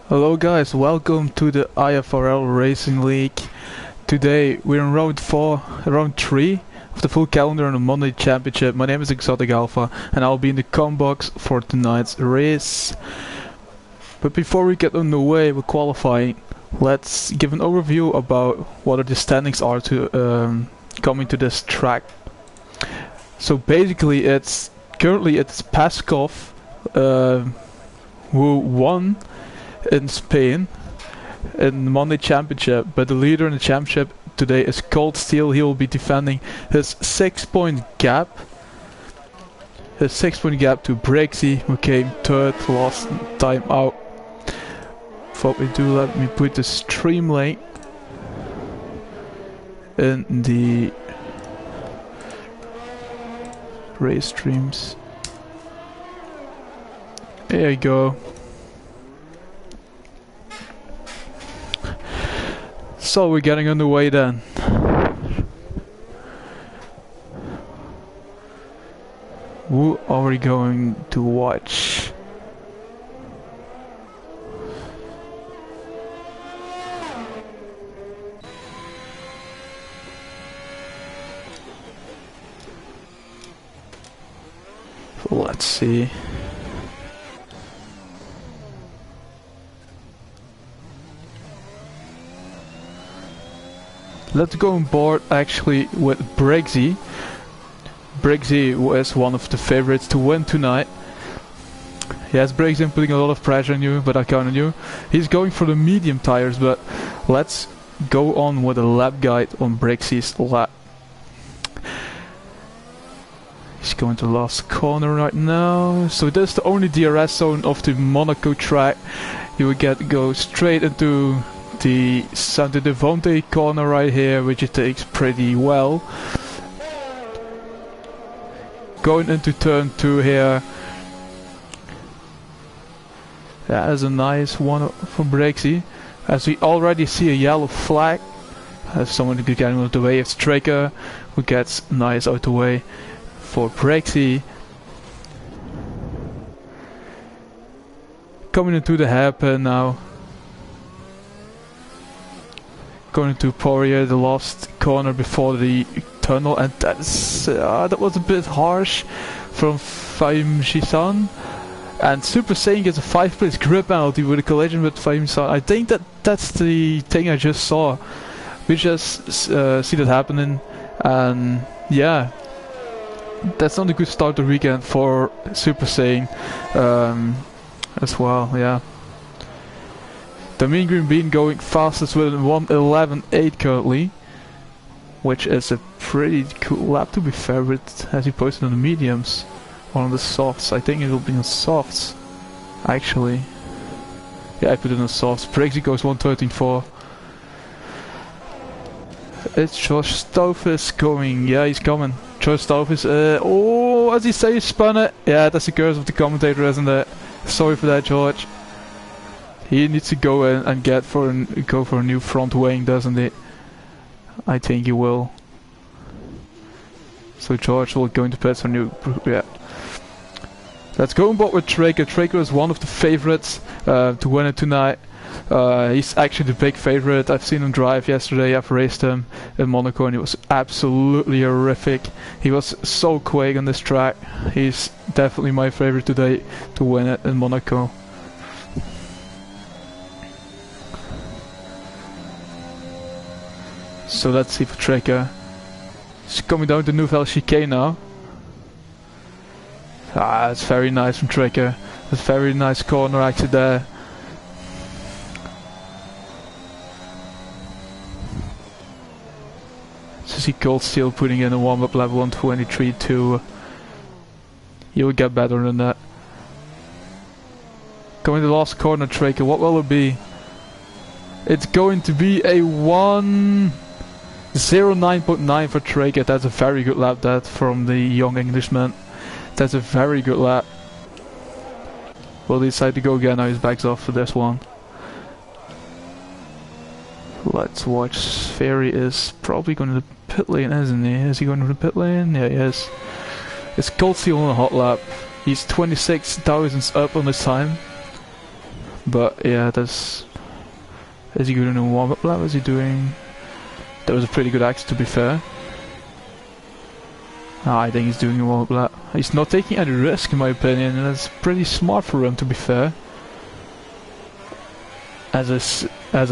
Hello guys, welcome to the IFRL Racing League. Today we're in round 3 of the full calendar on the Monday Championship. My name is Exotic Alpha and I'll be in the com box for tonight's race. But before we get underway with qualifying, let's give an overview about what the standings are to coming to this track. So basically currently it's Paskov who won in Spain in the Monday Championship, but the leader in the championship today is Cold Steel. He will be defending his 6-point gap. His 6-point gap to Brexy, who came third last time out. Before we do, let me put the stream link in the race streams. There you go. So we're getting underway then. Who are we going to watch? Let's see. Let's go on board actually with Brexy. Brexy was one of the favorites to win tonight. Yes, Brexy, I'm putting a lot of pressure on you, but I count on you. He's going for the medium tires, but let's go on with a lap guide on Brexy's lap. He's going to the last corner right now. So this is the only DRS zone of the Monaco track. You will go straight into the Santa Devonte corner right here, which it takes pretty well. Going into turn 2 here. That is a nice one from Brexy. As we already see a yellow flag. As someone could get out of the way, it's Tracker who gets nice out of the way for Brexy. Coming into the hairpin now. Going into Poirier, the last corner before the tunnel, and that was a bit harsh from Fahim Shisan. And Super Saiyan gets a 5-place grip penalty with a collision with Fahim Shisan. I think that's the thing I just saw. We just see that happening, and yeah, that's not a good start to the weekend for Super Saiyan as well. Yeah. The Mean Green Bean going fastest with 1:11.8 currently, which is a pretty cool lap to be fair with, as he posted on the mediums or on the softs. I think it will be on softs actually. Yeah, I put it on softs. Brexy goes 1:13.4. It's Josh Stoufis going. Yeah, he's coming. Josh Stoufis. Oh, as he says, he spun it. Yeah, that's the curse of the commentator, isn't it? Sorry for that, George. He needs to go in and go for a new front wing, doesn't he? I think he will. So George will go into pits for new. Yeah. Let's go on board with Traker. Traker is one of the favorites to win it tonight. He's actually the big favorite. I've seen him drive yesterday. I've raced him in Monaco and he was absolutely horrific. He was so quick on this track. He's definitely my favorite today to win it in Monaco. So let's see for Traker. He's coming down to Nouvelle Chicane now. Ah, it's very nice from Traker. It's very nice corner actually there. So see Cold Steel putting in a warm-up lap 1:23.2. He will get better than that. Coming to the last corner, Traker. What will it be? It's going to be a 1:09.9 for Traker. That's a very good lap that from the young Englishman. That's a very good lap. Will he decide to go again? Now he's backs off for this one. Let's watch. Ferry is probably going to the pit lane, isn't he? Is he going to the pit lane? Yeah, he is. It's Cold Steel on a hot lap. He's 26 thousandths up on his time. But yeah, that's... Is he doing a warm-up lap? Is he doing... That was a pretty good exit, to be fair. I think he's doing a warm-up lap. He's not taking any risk, in my opinion, and that's pretty smart for him, to be fair. As I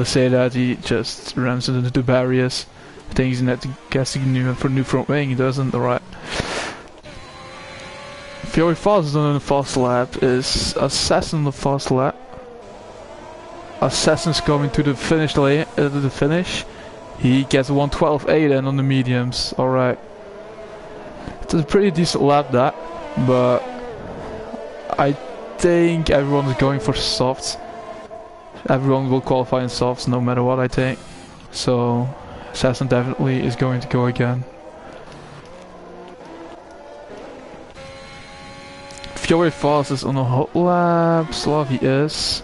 say that, he just rams into the barriers. I think he's not guessing for new front wing. He doesn't. Alright. Fiore Fast is on the fast lap. Is Assassin on the fast lap? Assassin's coming to the finish lane. The finish. He gets 1:12.8 then on the mediums. Alright. It's a pretty decent lap, that. But I think everyone is going for softs. Everyone will qualify in softs no matter what, I think. So Assassin definitely is going to go again. Fiore Fast is on a hot lap. Slavy is.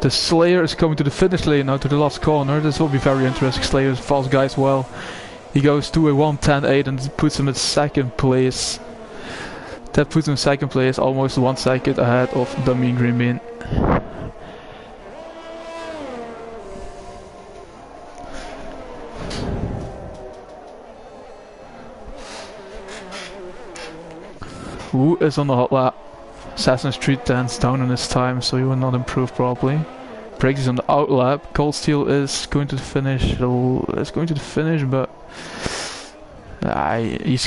The Slayer is coming to the finish lane now, to the last corner. This will be very interesting. Slayer is a fast guy as well. He goes to a 1:10.8 and puts him in second place. That puts him in second place, almost 1 second ahead of Dummy and Green Bean. Who is on the hot lap? Assassin's 3/10 down on his time, so he will not improve probably. Briggs is on the out lap. Cold Steel is going to the finish. But he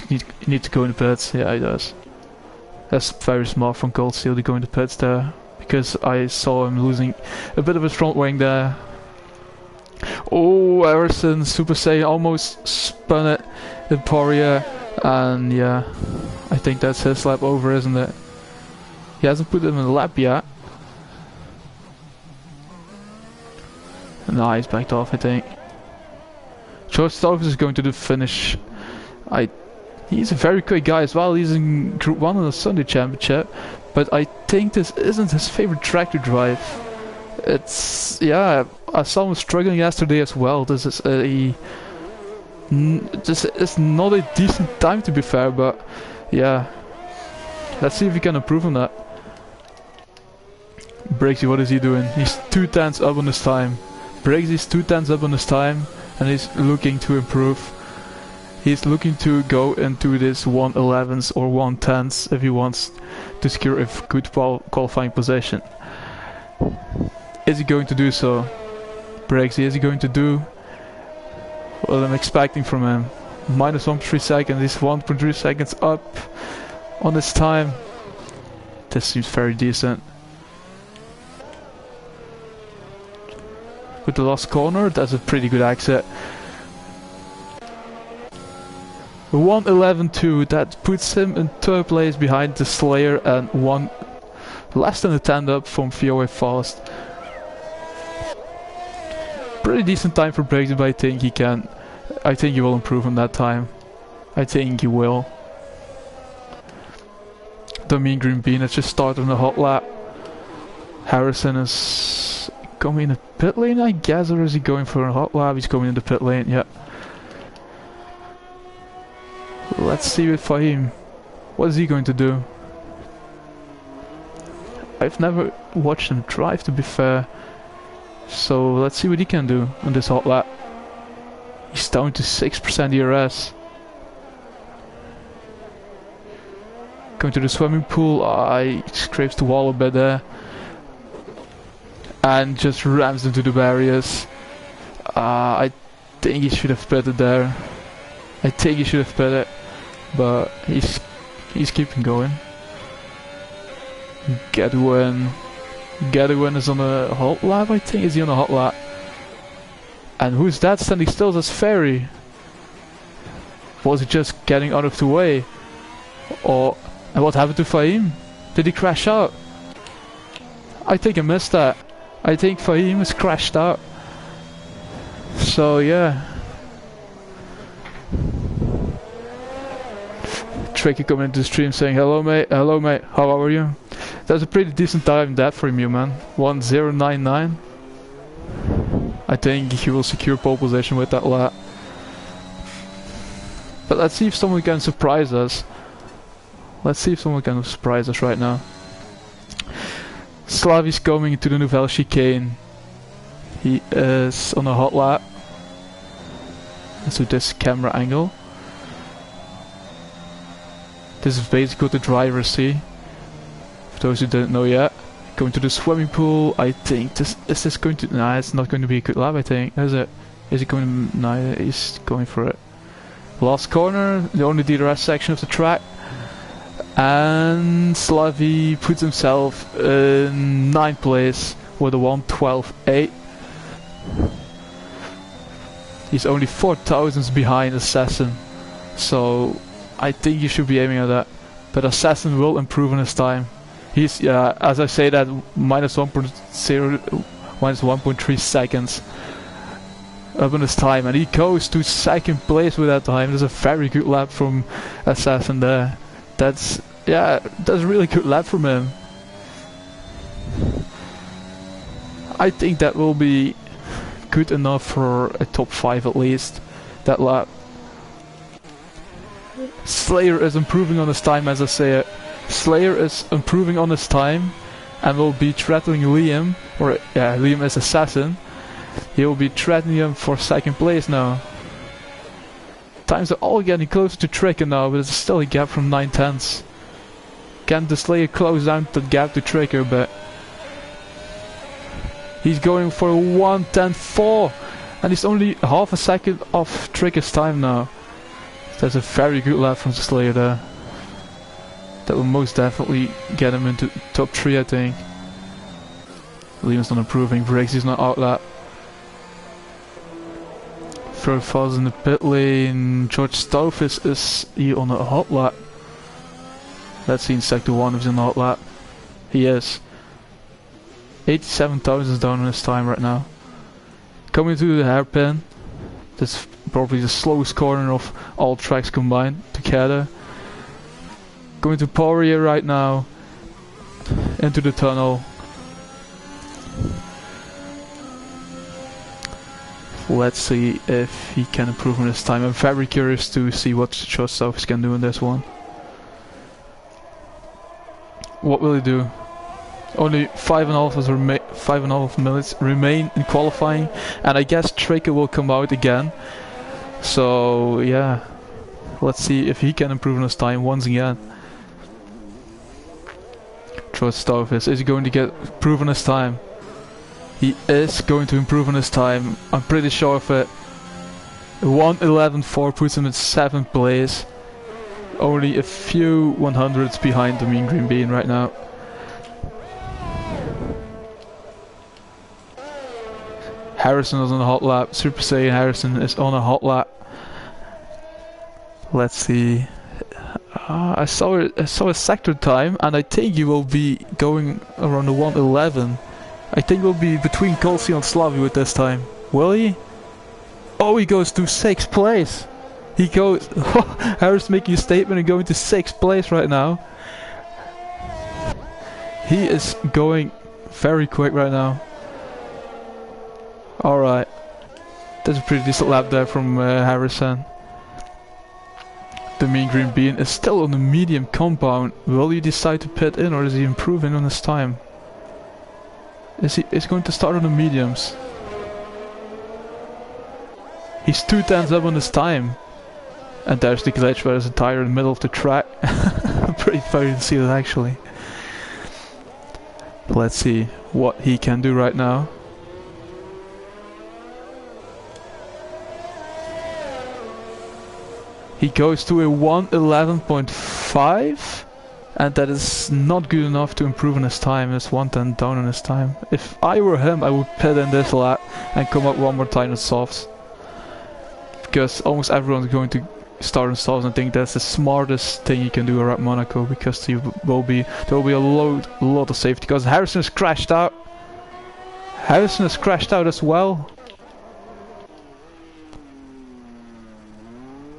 needs to go in the pits. Yeah, he does. That's very smart from Cold Steel to go in the pits there, because I saw him losing a bit of his front wing there. Oh, Harrison Super Saiyan almost spun it in Poria, and yeah, I think that's his lap over, isn't it? He hasn't put him in the lap yet. No, he's backed off, I think. George Stovers is going to the finish. He's a very quick guy as well. He's in Group 1 on the Sunday Championship. But I think this isn't his favorite track to drive. It's... yeah, I saw him struggling yesterday as well. This is not a decent time, to be fair, but yeah. Let's see if we can improve on that. Briggsy, what is he doing? He's 2/10 up on his time. Briggsy's 2/10 up on his time, and he's looking to improve. He's looking to go into this 1:11s or 1:10s if he wants to secure a good qualifying position. Is he going to do so? Briggsy, is he going to do what I'm expecting from him? Minus 1.3 seconds, he's 1.3 seconds up on his time. This seems very decent. With the last corner, that's a pretty good exit. 1:11.2, that puts him in third place behind the Slayer and one less than a 10 up from Fiore Fast. Pretty decent time for Briggsy, but I think he will improve on that time. I think he will. The Mean Green Bean has just started on a hot lap. Harrison is coming in the pit lane, I guess, or is he going for a hot lap? He's coming in the pit lane, yeah. Let's see with Fahim. What is he going to do? I've never watched him drive, to be fair. So let's see what he can do on this hot lap. He's down to 6% ERS. Going to the swimming pool. He scrapes the wall a bit there. And just rams into the barriers. I think he should have pitted there. I think he should have pitted. But he's keeping going. Gedwin is on a hot lap, I think. Is he on a hot lap? And who's that standing still? That's Ferry. Was he just getting out of the way? And what happened to Fahim? Did he crash out? I think I missed that. I think Fahim has crashed out. So yeah. Tricky coming into the stream saying hello mate, how are you? That's a pretty decent time that from you, man. 1:0.99. I think he will secure pole position with that lap. But let's see if someone can surprise us. Let's see if someone can surprise us right now. Slavy's coming into the Nouvelle Chicane. He is on a hot lap. So this camera angle. This is basically what the drivers see. For those who didn't know yet. Going to the swimming pool. I think this is this going to. Nah, it's not going to be a good lap. I think is it? Is he going to? Nah, he's going for it. Last corner, the only DRS section of the track. And Slavy puts himself in 9th place with a 1:12.8. He's only 4 thousandths behind Assassin, so I think you should be aiming at that. But Assassin will improve on his time. He's, as I say that, minus 1.3 seconds up on his time, and he goes to 2nd place with that time. That's a very good lap from Assassin there. That's a really good lap from him. I think that will be good enough for a top 5 at least, that lap. Slayer is improving on his time, as I say it. Slayer is improving on his time and will be threatening Liam, or Liam is Assassin. He will be threatening him for 2nd place now. Times are all getting closer to Tricker now, but there's still a gap from 9 tenths. Can the Slayer close down that gap to Tricker, but he's going for a 1:10.4 and he's only half a second off Tricker's time now. That's a very good lap from the Slayer there. That will most definitely get him into top 3, I think. Liam's not improving, Briggs is not out lap. Very fast in the pit lane. George Stoufis is he on a hot lap? Let's see in sector 1 if he's on a hot lap. He is. 87 thousandths down on his time right now. Coming to the hairpin. That's probably the slowest corner of all tracks combined together. Going to Poirier right now. Into the tunnel. Let's see if he can improve on his time. I'm very curious to see what George Stoufis can do in this one. What will he do? Only 5.5 minutes remain in qualifying, and I guess Tricker will come out again. So yeah, let's see if he can improve on his time once again. George Stoufis, is he going to improve on his time? He is going to improve on his time. I'm pretty sure of it. 1:11.4 puts him in 7th place. Only a few 100ths behind the Mean Green Bean right now. Harrison is on a hot lap. Super Saiyan Harrison is on a hot lap. Let's see. I saw a sector time, and I think he will be going around the 1:11. I think we'll be between Colsey and Slavy with this time. Will he? Oh, he goes to 6th place. He goes... Harris making a statement and going to 6th place right now. He is going very quick right now. Alright. That's a pretty decent lap there from Harrison. The Mean Green Bean is still on the medium compound. Will he decide to pit in, or is he improving on his time? Is going to start on the mediums. He's 2 tenths up on his time. And there's the glitch where there's a tire in the middle of the track. Pretty funny to see that actually. Let's see what he can do right now. He goes to a 1:11.5. And that is not good enough to improve on his time. It's 1:10 down on his time. If I were him, I would pit in this lap and come up one more time with softs. Because almost everyone's going to start on softs, and I think that's the smartest thing you can do around Monaco, because there will be a lot of safety. Because Harrison has crashed out. Harrison has crashed out as well.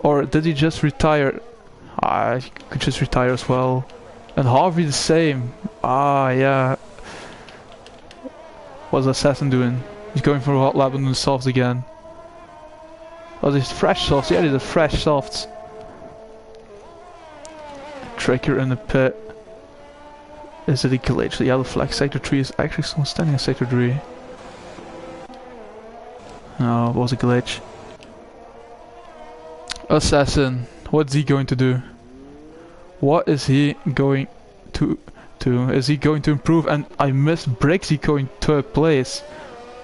Or did he just retire? He could just retire as well. And Harvey the same. Yeah. What's Assassin doing? He's going for a hot lap on the softs again. Oh, these fresh softs. Yeah, these are fresh softs. Tricker in the pit. Is it a glitch? The yellow flag sector 3 is actually someone standing in sector 3. No, it was a glitch. Assassin, what's he going to do? What is he going to do? Is he going to improve? And I missed Brixie going 3rd place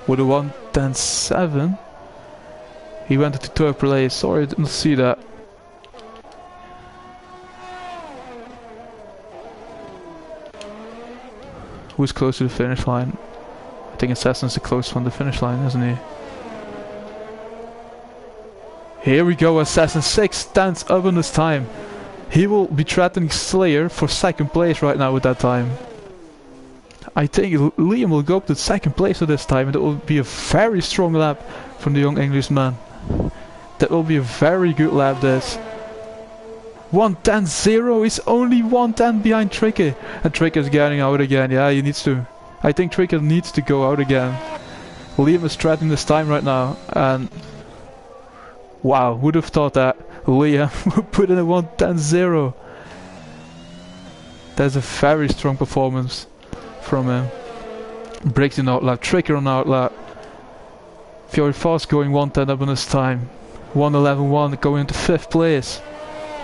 with a 1:10.7. He went into 3rd place. Sorry, I didn't see that. Who's close to the finish line? I think Assassin's the closest one to the finish line, isn't he? Here we go, Assassin 6 stands up in this time. He will be threatening Slayer for 2nd place right now with that time. I think Liam will go up to 2nd place at this time, and it will be a very strong lap from the young Englishman. That will be a very good lap, this. 1:10.0, he's only 1:10 behind Tricky. And Tricky's getting out again, yeah, he needs to. I think Tricky needs to go out again. Liam is threatening this time right now, and... wow, would have thought that Liam would put in a 1:10.0. That's a very strong performance from him. Breaks in outlap, Tricky on outlap. Fury Fast going 1:10 up in his time. 1:11.1 going into 5th place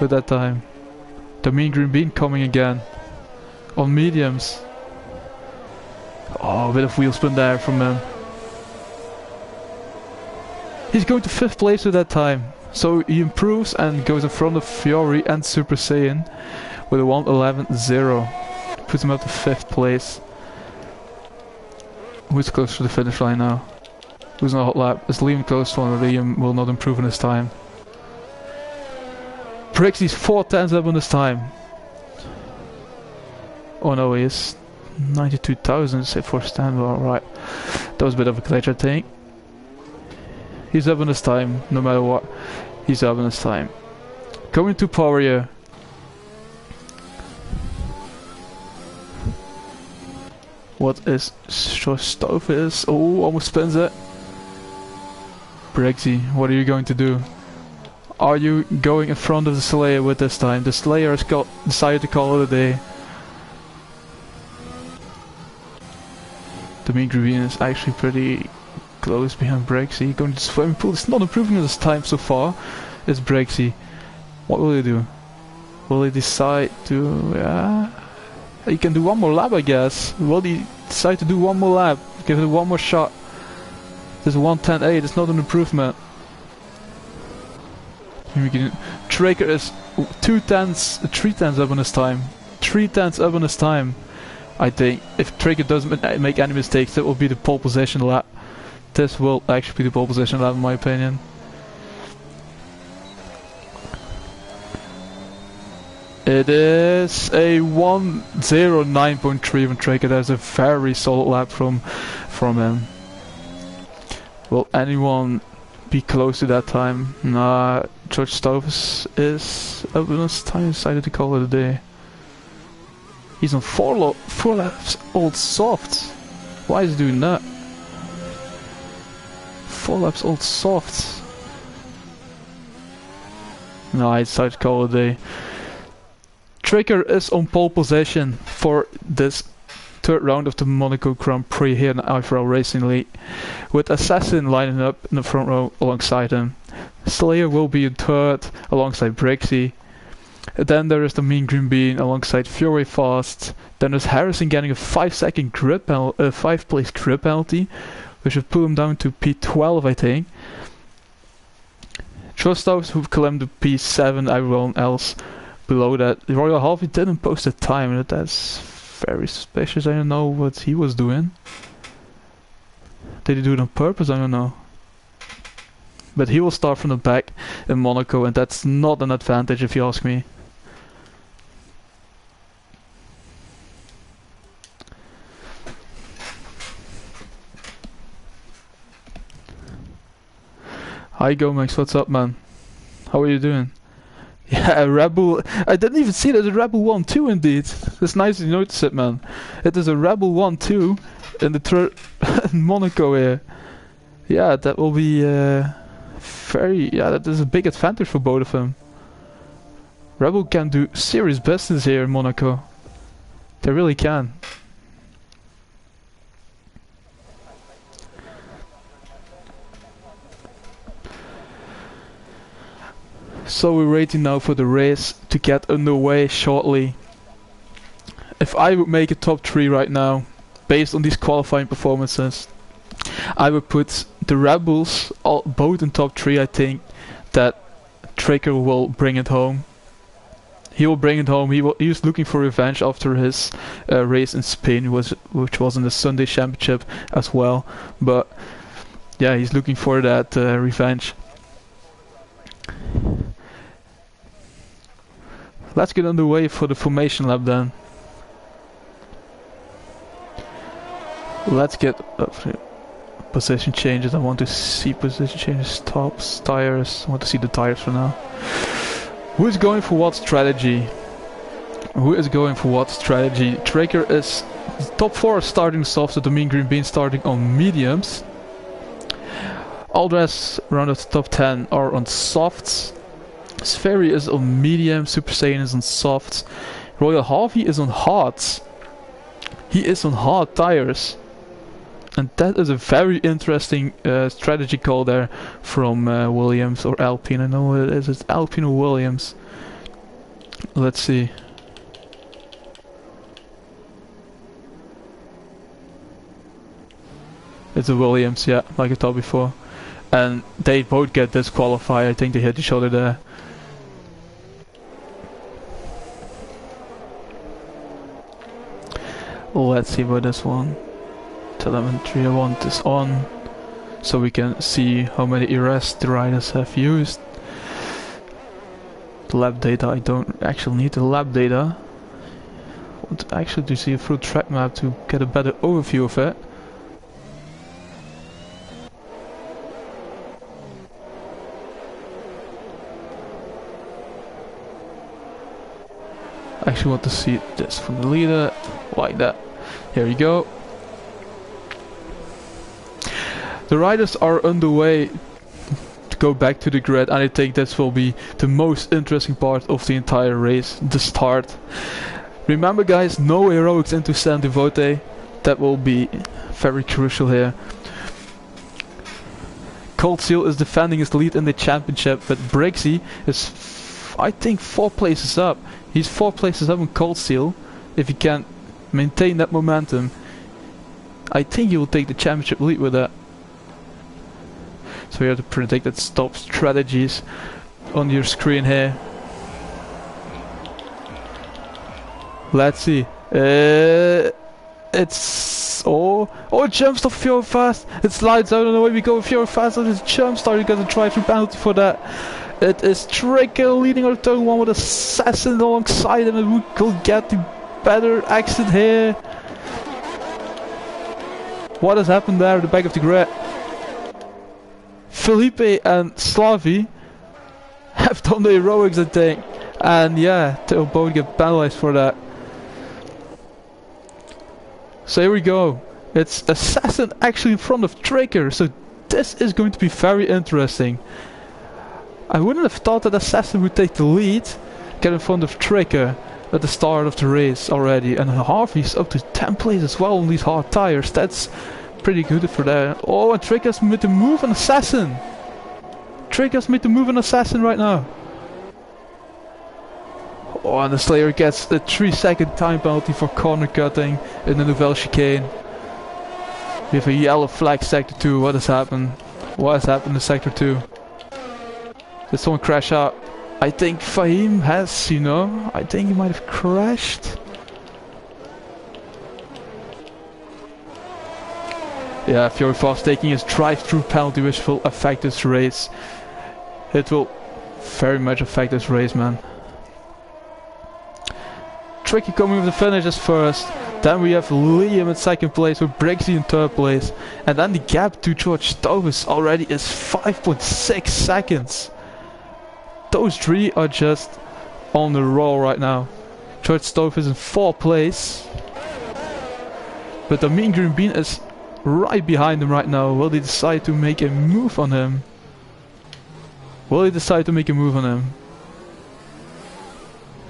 with that time. The Mean Green Bean coming again on mediums. Oh, a bit of wheel spin there from him. He's going to 5th place with that time. So he improves and goes in front of Fury and Super Saiyan with a 1:11.0. Puts him up to 5th place. Who's close to the finish line now? Who's on a hot lap? Is Liam close to one? Liam will not improve in his time. Brixie's 4:10 up on his time. Oh no, he is 92,000 for standby. Right, that was a bit of a glitch, I think. He's up on his time, no matter what. He's up on his time. Going to power here. What is Stove is? Oh, almost spins it. Brixie, what are you going to do? Are you going in front of the Slayer with this time? The Slayer has decided to call it a day. The Mean Green is actually pretty close behind Brixie. Going to the swimming pool. It's not improving in his time so far. It's Brixie. What will he do? Will he decide to... he can do one more lap, I guess. Will he decide to do one more lap? Give it one more shot. There's a 1:10.8. It's not an improvement. Traker is 3/10 up on his time. 3/10 up on his time. I think if Traker doesn't make any mistakes, that will be the pole position lap. This will actually be the pole position lap in my opinion. It is a 1:09.3 from Traker. That's a very solid lap from him. Will anyone be close to that time? Nah, George Stoves is up in his time. Decided to call it a day. He's on 4 laps old soft. Why is he doing that? 4 laps old soft. No, I decided to call it a day. Traker is on pole position for this 3rd round of the Monaco Grand Prix here in the IFRL Racing League, with Assassin lining up in the front row alongside him. Slayer will be in 3rd alongside Brixie. Then there is the Mean Green Bean alongside Fury Fast. Then there's Harrison getting a 5-second grip penalty, 5th place grip penalty, which would pull him down to P12, I think. Trustovs who climbed to P7, everyone else below that. Royal Harvey didn't post a time, and that's very suspicious. I don't know what he was doing. Did he do it on purpose? I don't know. But he will start from the back in Monaco, and that's not an advantage if you ask me. Hi Gomex, what's up man? How are you doing? Yeah, Rebel. I didn't even see there's a Rebel 1-2 indeed. It's nice to notice it, man. It is a Rebel 1-2 in the Monaco here. Yeah, that will be that is a big advantage for both of them. Rebel can do serious business here in Monaco. They really can. So we're waiting now for the race to get underway shortly. If I would make a top 3 right now, based on these qualifying performances, I would put the Red Bulls both in top 3. I think that Tricker will bring it home. He will bring it home. He was looking for revenge after his race in Spain, which was in the Sunday Championship as well. But yeah, he's looking for that revenge. Let's get underway for the formation lap then. Let's get position changes. I want to see position changes, tops, tires. I want to see the tires for now. Who is going for what strategy? Who is going for what strategy? Tracker is top 4 starting soft, so the mean green bean starting on mediums. All the rest around the top 10 are on softs. Spheri is on medium, Super Saiyan is on softs. Royal Harvey is on hards. He is on hard tires. And that is a very interesting strategy call there from Williams or Alpine. I know what it is. It's Alpine or Williams. Let's see. It's a Williams, yeah, like I thought before. And they both get disqualified. I think they hit each other there. Let's see about this one. Telemetry I want this on, so we can see how many ERS the riders have used. The lap data, I don't actually need the lap data. I want actually to see a full track map to get a better overview of it. I actually want to see this from the leader, like that. Here you go. The riders are underway to go back to the grid, and I think this will be the most interesting part of the entire race, the start. Remember guys, no heroics into San Devote. That will be very crucial here. Cold Seal is defending his lead in the championship, but Brixie is, I think, 4 places up. He's 4 places up on Cold Seal. If he can maintain that momentum, I think he will take the championship lead with that. So we have the predicted stop strategies on your screen here. Let's see. It's it jumps off Fjord Fast. It slides out on the way we go. Fjord Fast on his jump start. You got a drive-through penalty for that. It is Tricker leading out of turn 1 with Assassin alongside him, and who could get the better exit here? What has happened there at the back of the grid? Felipe and Slavi have done the heroics, I think, and yeah, they'll both get penalized for that. So here we go. It's Assassin actually in front of Tracker, so this is going to be very interesting. I wouldn't have thought that Assassin would take the lead, get in front of Tracker at the start of the race already, and Harvey's up to 10 places as well on these hard tires. That's pretty good for that. Oh, and Tricker's made the move on Assassin. Tricker's made the move on Assassin right now. Oh, and the Slayer gets a 3-second time penalty for corner cutting in the Nouvelle chicane. We have a yellow flag sector 2. What has happened? What has happened in sector 2? Did someone crash out? I think Fahim has, you know, I think he might have crashed. Yeah, Fury Fast taking his drive-through penalty, which will affect this race. It will very much affect this race, man. Tricky coming with the finishes first. Then we have Liam in second place with Brixie in third place. And then the gap to George Stovis already is 5.6 seconds. Those 3 are just on the roll right now. George Stovis is in 4th place. But the Mean Green Bean is right behind him right now. Will they decide to make a move on him? Will they decide to make a move on him?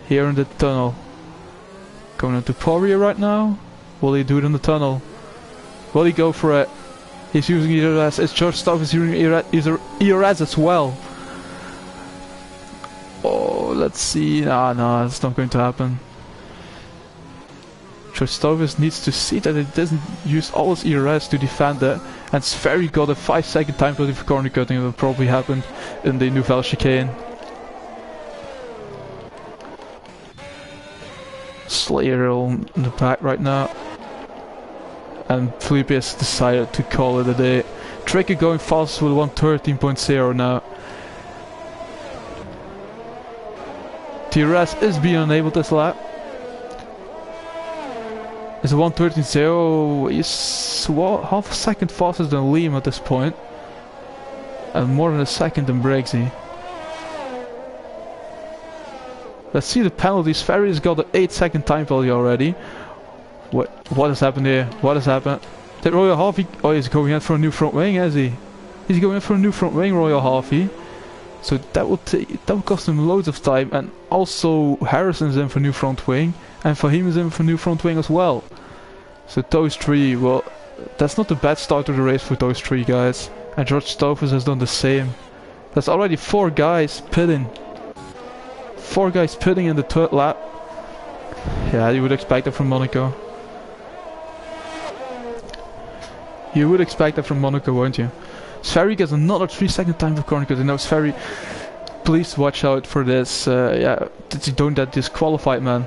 Here in the tunnel. Going into Poirier right now. Will he do it in the tunnel? Will he go for it? He's using ERS. It's George Stuff is using ERS as well. Oh, let's see. No, it's not going to happen. George Stovis needs to see that it doesn't use all his ERS to defend it. And Sverry got a 5-second time penalty for corner cutting. It will probably happen in the Nouvelle Chicane. Slayer in the back right now. And Felipe has decided to call it a day. Tricky going fast with 113.0 now. TRS is being enabled this lap. It's a 113.0. He's half a second faster than Liam at this point. And more than a second than Briggsy. Let's see the penalties. Ferry's got an 8-second time penalty already. What has happened here? What has happened? Did Royal Harvey... Oh, he's going in for a new front wing, is he? He's going in for a new front wing, Royal Harvey. So that will cost him loads of time. And also Harrison's in for new front wing. And Fahim is in for new front wing as well. So those three, well, that's not a bad start to the race for those three guys. And George Stoufus has done the same. There's already 4 guys pitting. 4 guys pitting in the 3rd lap. Yeah, you would expect that from Monaco. You would expect that from Monaco, won't you? Sverry gets another 3-second time for corner cutting. Now Sverry, please watch out for this. Yeah, that you don't get disqualified, man.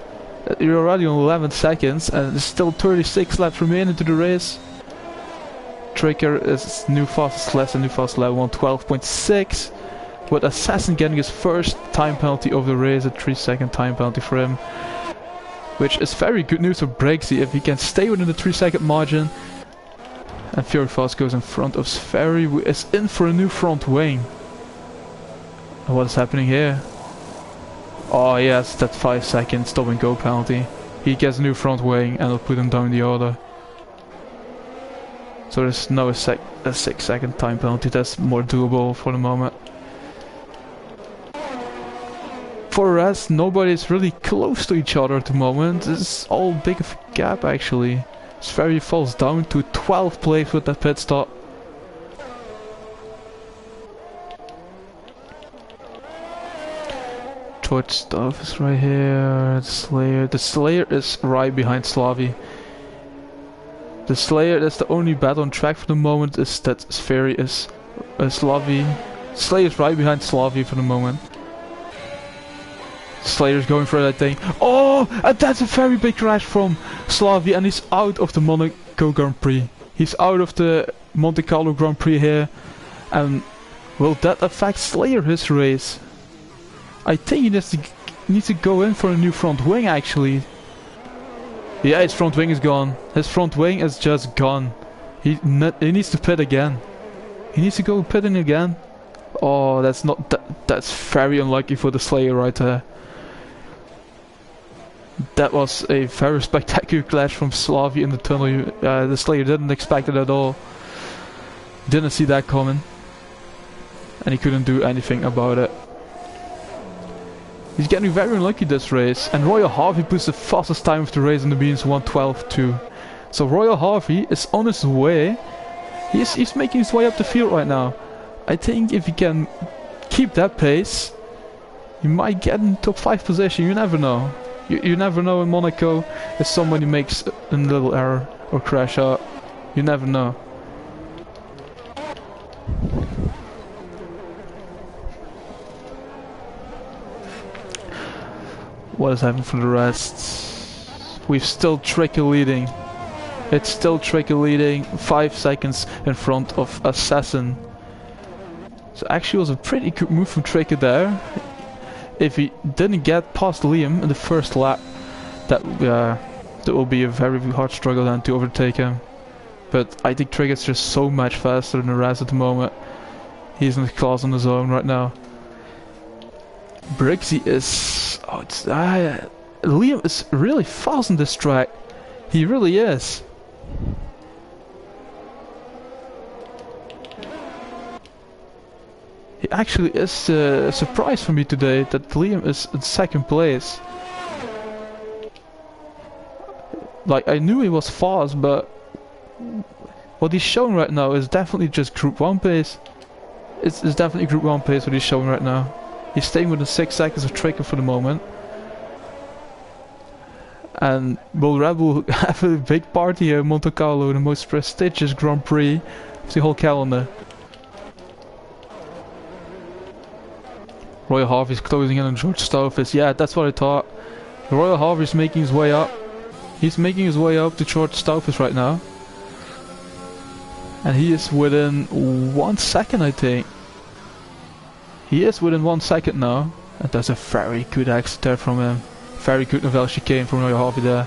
You're already on 11 seconds and there's still 36 laps remaining to the race. Tricker is new fastest lap, new fastest lap 112.6. With Assassin getting his first time penalty of the race, a 3-second time penalty for him. Which is very good news for Briggsy if he can stay within the 3-second margin. And Fury Fast goes in front of Sverry, who is in for a new front wing. And what is happening here? Oh yes, that 5-second stop and go penalty. He gets a new front wing and will put him down the order. So there's no a 6-second time penalty, that's more doable for the moment. For the rest, nobody's really close to each other at the moment. It's all big of a gap actually. Sverry falls down to 12th place with that pit stop. George Stuff is right here. The Slayer is right behind Slavi. The Slayer that's the only bat on track for the moment is that Sverry is Slavi. Slayer is right behind Slavi for the moment. Slayer's going for that thing. Oh, and that's a very big crash from Slavi, and he's out of the Monaco Grand Prix. He's out of the Monte Carlo Grand Prix here. And will that affect Slayer his race? I think he needs to go in for a new front wing actually. Yeah, his front wing is gone. His front wing is just gone. He needs to pit again. He needs to go pitting again. Oh, that's very unlucky for the Slayer right there. That was a very spectacular clash from Slavi in the tunnel. The Slayer didn't expect it at all. Didn't see that coming. And he couldn't do anything about it. He's getting very unlucky this race. And Royal Harvey puts the fastest time of the race in the means 1:12.2. So Royal Harvey is on his way. He's making his way up the field right now. I think if he can keep that pace, he might get in top 5 position. You never know. You never know in Monaco if somebody makes a little error or crash out. You never know. What is happening for the rest? We've still Tricky leading. It's still Tricky leading, 5 seconds in front of Assassin. So actually it was a pretty good move from Tricky there. If he didn't get past Liam in the first lap, that will be a very hard struggle then to overtake him. But I think Trigger's just so much faster than the rest at the moment. He's in the class on his own right now. Briggsy is... Oh, Liam is really fast on this track. He really is. It actually is a surprise for me today that Liam is in 2nd place. Like, I knew he was fast, but what he's showing right now is definitely just Group 1 pace. It's definitely Group 1 pace what he's showing right now. He's staying within 6 seconds of Tracker for the moment. And will Red Bull have a big party here in Monte Carlo, the most prestigious Grand Prix of the whole calendar. Royal Harvey's closing in on George Stoufis. Yeah, that's what I thought. Royal Harvey's making his way up. He's making his way up to George Stoufis right now. And he is within 1 second, I think. He is within 1 second now. And that's a very good exit there from him. Very good novel chicane from Royal Harvey there.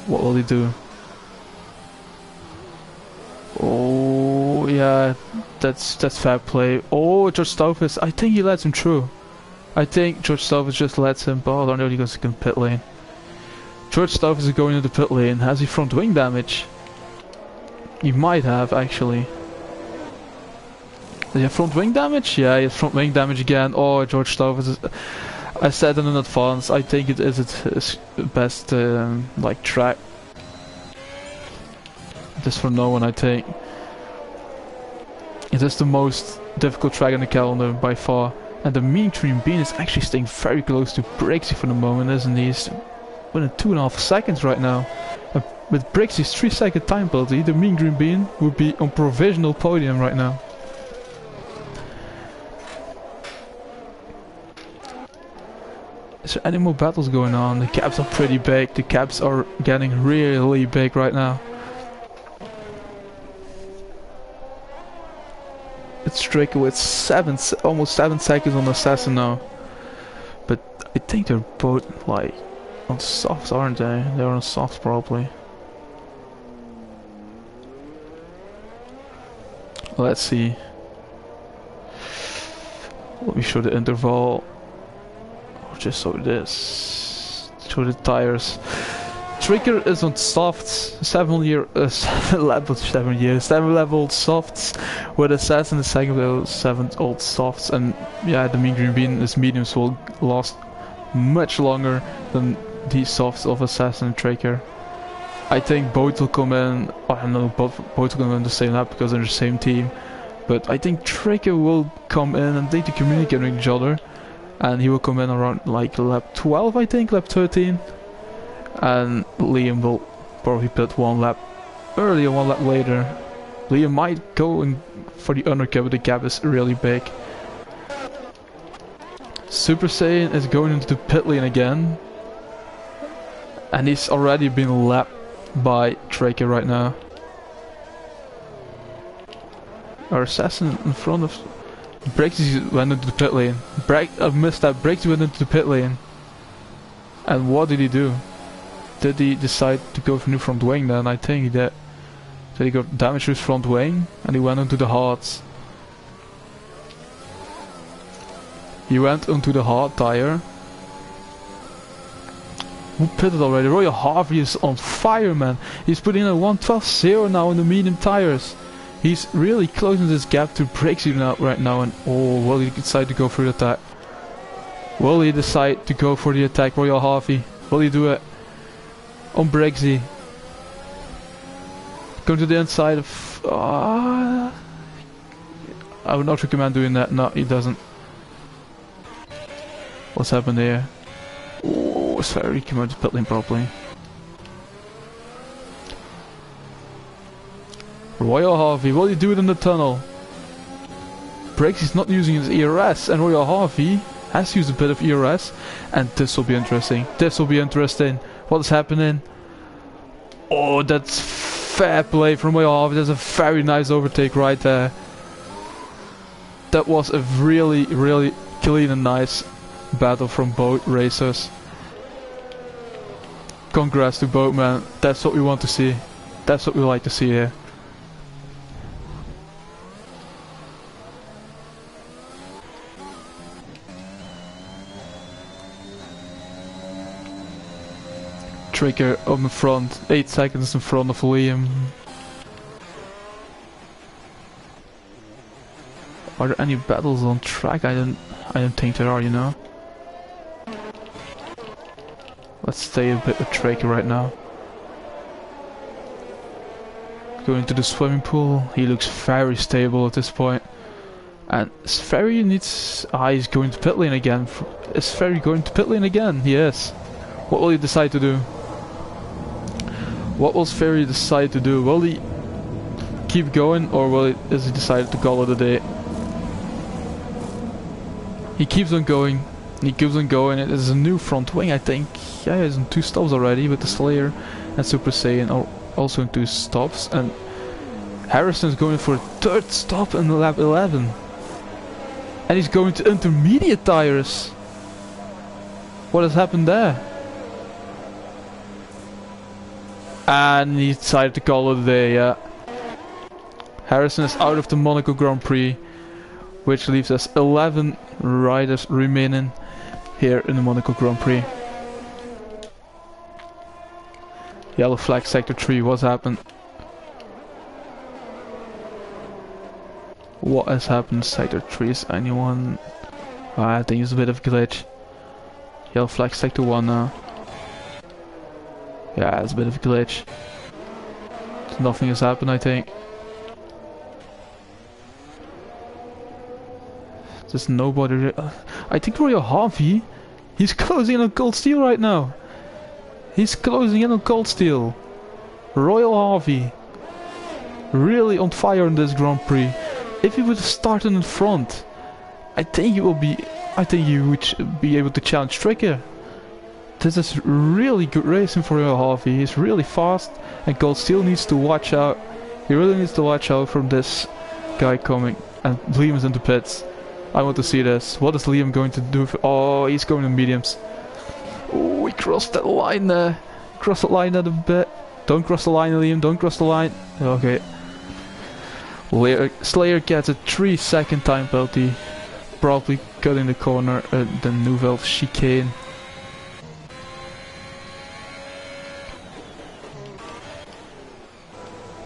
What will he do? Oh yeah, that's fair play. Oh, George Stoufis, I think he lets him through. I think George Stoufis just lets him, but I don't know if he goes to the pit lane. George Stoufis is going into the pit lane. Has he front wing damage? He might have actually. Does he have front wing damage? Yeah, he has front wing damage again. Oh, George Stoufis is... I said it in advance, I think it is his best like track. This for no one, I think. It is the most difficult track on the calendar by far. And the Mean Green Bean is actually staying very close to Brixie for the moment, isn't he? He's within 2.5 seconds right now. With Brixie's 3-second time penalty, the Mean Green Bean would be on provisional podium right now. Is there any more battles going on? The gaps are pretty big. The gaps are getting really big right now. It's Striker with almost 7 seconds on Assassin now. But I think they're both like on softs, aren't they? They're on softs probably. Let's see. Let me show the interval. Just so this. Show the tires. Trigger is on softs, 7 level softs, with Assassin the second level 7 old softs, and yeah, the Mean Green Bean is mediums will last much longer than these softs of Assassin and Trigger. I think both will come in, I don't know, both will come in the same lap because they're the same team, but I think Trigger will come in and they need to communicate with each other. And he will come in around like lap 12, I think, lap 13. And Liam will probably pit 1 lap earlier, 1 lap later. Liam might go in for the undercut, but the gap is really big. Super Saiyan is going into the pit lane again. And he's already been lapped by Traker right now. Our Assassin in front of... Brixie went into the pit lane. I missed that. Brixie went into the pit lane. And what did he do? Did he decide to go for new front wing then? I think he did. So he got damage to his front wing and he went into the hards. He went onto the hard tire. Who pitted already? Royal Harvey is on fire, man. He's putting in a 112.0 now on the medium tires. He's really closing this gap to Brixie now, right now, and oh, will he decide to go for the attack? Will he decide to go for the attack, Royal Harvey? Will he do it? On Brixie. Going to the inside of... I would not recommend doing that. No, he doesn't. What's happened here? Oh, sorry, he came out of the pit lane properly. Royal Harvey, will he do it in the tunnel? Brixie's not using his ERS, and Royal Harvey has used a bit of ERS, and this will be interesting. This will be interesting. What is happening? Oh, that's fair play from Royal Harvey. That's a very nice overtake right there. That was a really, really clean and nice battle from both racers. Congrats to both, man. That's what we want to see. That's what we like to see here. Trigger on the front, 8 seconds in front of Liam. Are there any battles on track? I don't think there are, you know. Let's stay a bit tricky right now. Going to the swimming pool. He looks very stable at this point. And Sferry needs... he's going to pit lane again. Is Sferry going to pit lane again? Yes. What will he decide to do? What will Sferry decide to do? Will he keep going, or is he decide to call it a day? He keeps on going. He keeps on going. It is a new front wing, I think. Yeah, he's in 2 stops already with the Slayer and Super Saiyan are also in 2 stops. And Harrison's going for a 3rd stop in lap 11. And he's going to intermediate tires. What has happened there? And he decided to call it a day, yeah. Harrison is out of the Monaco Grand Prix, which leaves us 11 riders remaining here in the Monaco Grand Prix. Yellow flag sector 3, what's happened? What has happened sector 3? Is anyone... I think it's a bit of a glitch. Yellow flag sector 1 now. Yeah, it's a bit of a glitch. Nothing has happened, I think. There's nobody... I think Royal Harvey, he's closing in on Cold Steel right now. He's closing in on Cold Steel. Royal Harvey, really on fire in this Grand Prix. If he would have started in front, I think he would be able to challenge Stricker. This is really good racing for Royal Harvey. He's really fast, and Cold Steel needs to watch out. He really needs to watch out from this guy coming. And Liam is in the pits. I want to see this. What is Liam going to do? Oh, he's going to mediums. Oh, he crossed that line there. Cross the line a bit. Don't cross the line, Liam. Don't cross the line. Okay. Slayer gets a 3-second time penalty. Probably cutting the corner at the Nouvelle chicane.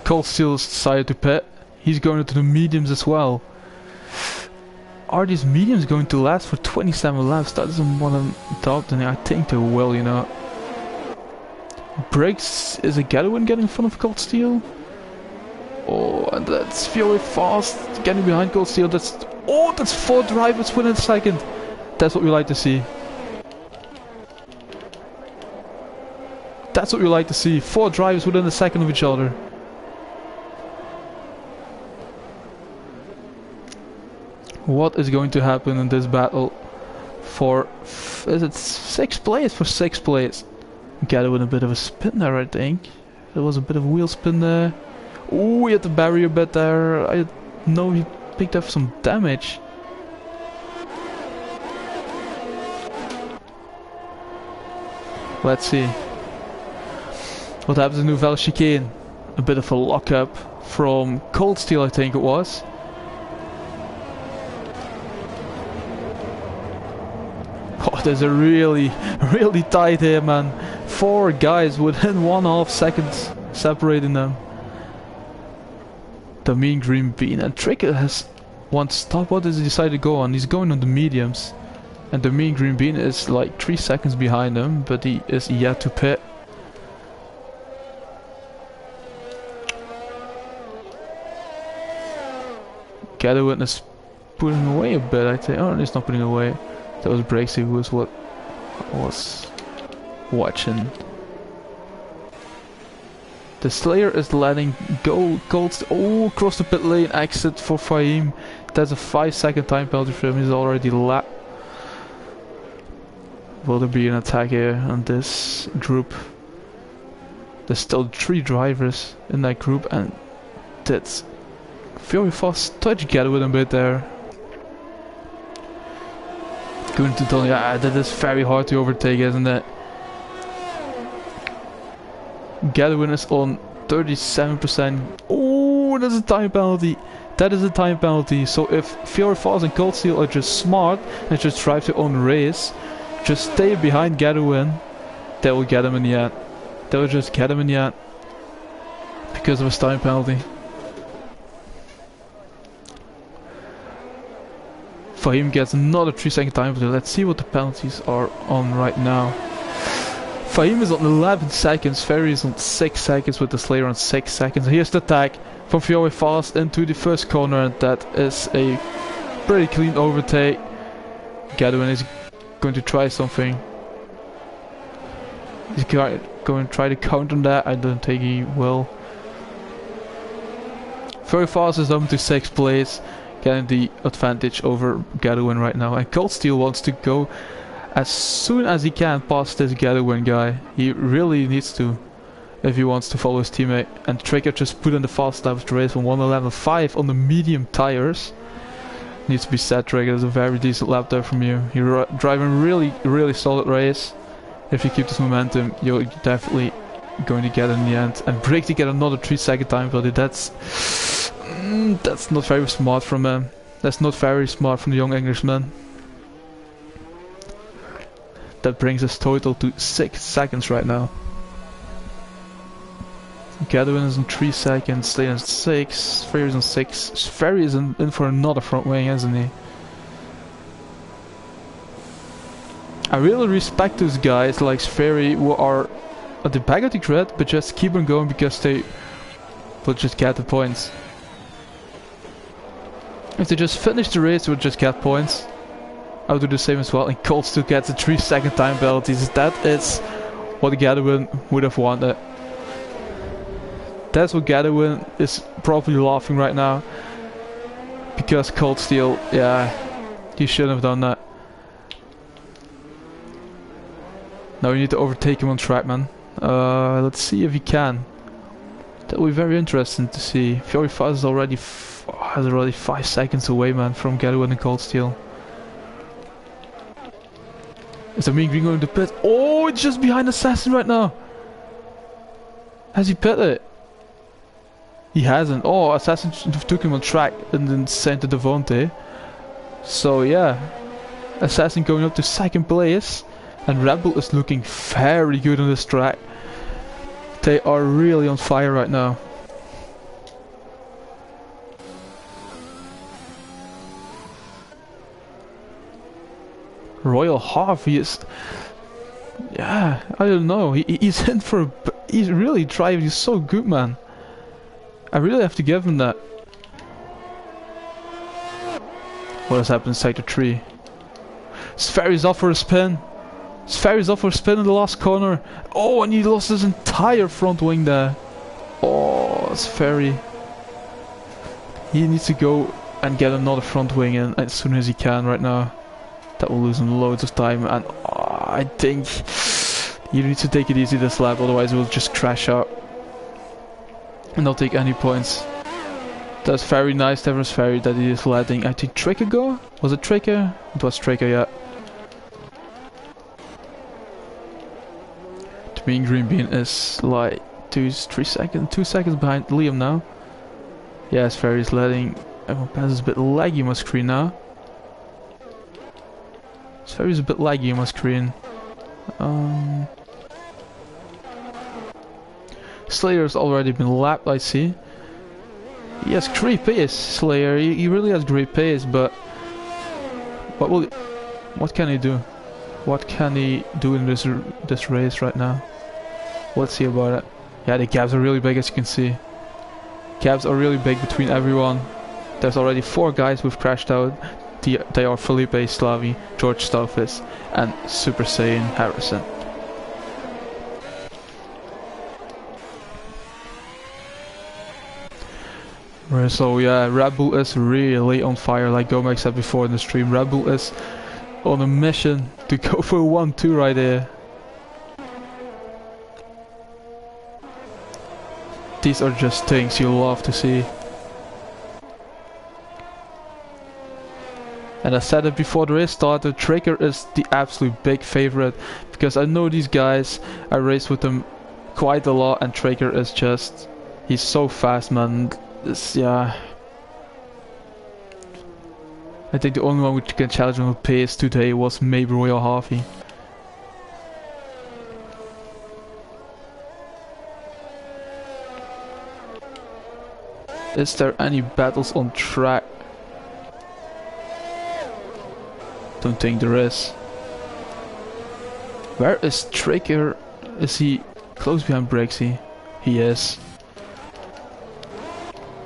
Cold Steel has decided to pit. He's going into the mediums as well. Are these mediums going to last for 27 laps? That isn't what I'm doubting. I think they will, you know. Brakes, is a Gadwin getting in front of Cold Steel? Oh, and that's very fast. Getting behind Cold Steel. That's 4 drivers within a second. That's what we like to see. That's what we like to see. 4 drivers within a second of each other. What is going to happen in this battle for, is it 6th place? For 6th place. Got it with a bit of a spin there, I think. There was a bit of a wheel spin there. Oh, he had the barrier bit there. I know he picked up some damage. Let's see. What happens in Nouvelle chicane? A bit of a lockup from Cold Steel, I think it was. Oh, there's a really tight here, man. 4 guys within 1/2 seconds separating them. The mean green bean, and Tricker has one stop. What does he decide to go on? He's going on the mediums, and the mean green bean is like 3 seconds behind him, but he is yet to pit. Gadwin is putting away a bit, I think. Oh, he's not putting away. That was Brexy who was what I was watching. The Slayer is letting go Cold. Oh, across the pit lane exit for Fahim. That's a 5-second time penalty for him. He's already lapped. Will there be an attack here on this group? There's still 3 drivers in that group, and that's very fast touch get with a bit there. Going to tell you, that is very hard to overtake, isn't it? Gadwin is on 37%. Oh, that's a time penalty. That is a time penalty. So if Fiore Falls and Cold Steel are just smart and just drive their own race, just stay behind Gadwin, they will get him in the end. They will just get him in the end because of his time penalty. Fahim gets another 3-second time penalty. Let's see what the penalties are on right now. Fahim is on 11 seconds, Ferry is on 6 seconds with the Slayer on 6 seconds. Here's the attack from Fiore fast into the first corner, and that is a pretty clean overtake. Gadwin is going to try something. He's going to try to counter that. I don't think he will. Very fast is up to 6th place, getting the advantage over Gadwin right now. And Cold Steel wants to go as soon as he can past this Gadwin guy. He really needs to, if he wants to follow his teammate. And Trigger just put in the fast lap of the race from 1:11.5 on the medium tires. Needs to be set, Trigger. That's a very decent lap there from you. You're driving really solid race. If you keep this momentum, you're definitely going to get it in the end. And Break to get another 3-second time penalty. That's not very smart from him. That's not very smart from the young Englishman. That brings us total to 6 seconds right now. Gadwin is in 3 seconds, Slayer is 6, Ferry is on 6. Ferry is in for another front wing, isn't he? I really respect those guys like Ferry who are at the back of the grid but just keep on going because they will just get the points. If they just finish the race, they would just get points. I would do the same as well, and Colt still gets a 3-second time penalties. That is what Gadwin would have wanted. That's what Gadwin is probably laughing right now. Because Cold Steel, yeah, he shouldn't have done that. Now we need to overtake him on track, man. Let's see if he can. That will be very interesting to see. Fiore Fast is already 5 seconds away, man, from Gadwin and Cold Steel. Is that Mean Green going to pit? Oh, it's just behind Assassin right now. Has he pitted? He hasn't. Oh, Assassin took him on track and then sent to Devontae. So yeah, Assassin going up to 2nd place. And Red Bull is looking very good on this track. They are really on fire right now. Royal Harvey is... yeah, I don't know. He's in for... he's really driving. He's so good, man. I really have to give him that. What has happened inside the tree? Sferry's off for a spin. Sferry's off for a spin in the last corner. Oh, and he lost his entire front wing there. Oh, Sferry. He needs to go and get another front wing in as soon as he can right now. That will lose him loads of time, and I think you need to take it easy this lap, otherwise it will just crash out and not take any points. That's very nice, Terrence Ferry, that he is letting, I think, Trigger go? Was it Trigger? It was Trigger, yeah. The Mean Green Bean is like 2 seconds behind Liam now. Yes, Ferry's letting everyone pass. Is a bit laggy on my screen now. Ferry's a bit laggy on my screen. Slayer's already been lapped, I see. He has great pace, Slayer. He really has great pace, but what can he do? What can he do in this race right now? Let's see about it. Yeah, the gaps are really big, as you can see. Gaps are really big between everyone. There's already 4 guys who've crashed out. They are Felipe Slavi, George Staufis, and Super Saiyan Harrison. So yeah, Red Bull is really on fire, like Gomek said before in the stream. Red Bull is on a mission to go for a 1-2 right here. These are just things you love to see. And I said it before the race started, Trigger is the absolute big favorite, because I know these guys, I race with them quite a lot, and Trigger is just, he's so fast, man. Yeah. I think the only one which can challenge him with pace today was maybe Royal Harvey. Is there any battles on track? Don't think there is. Where is Trigger? Is he close behind Brexy? He is.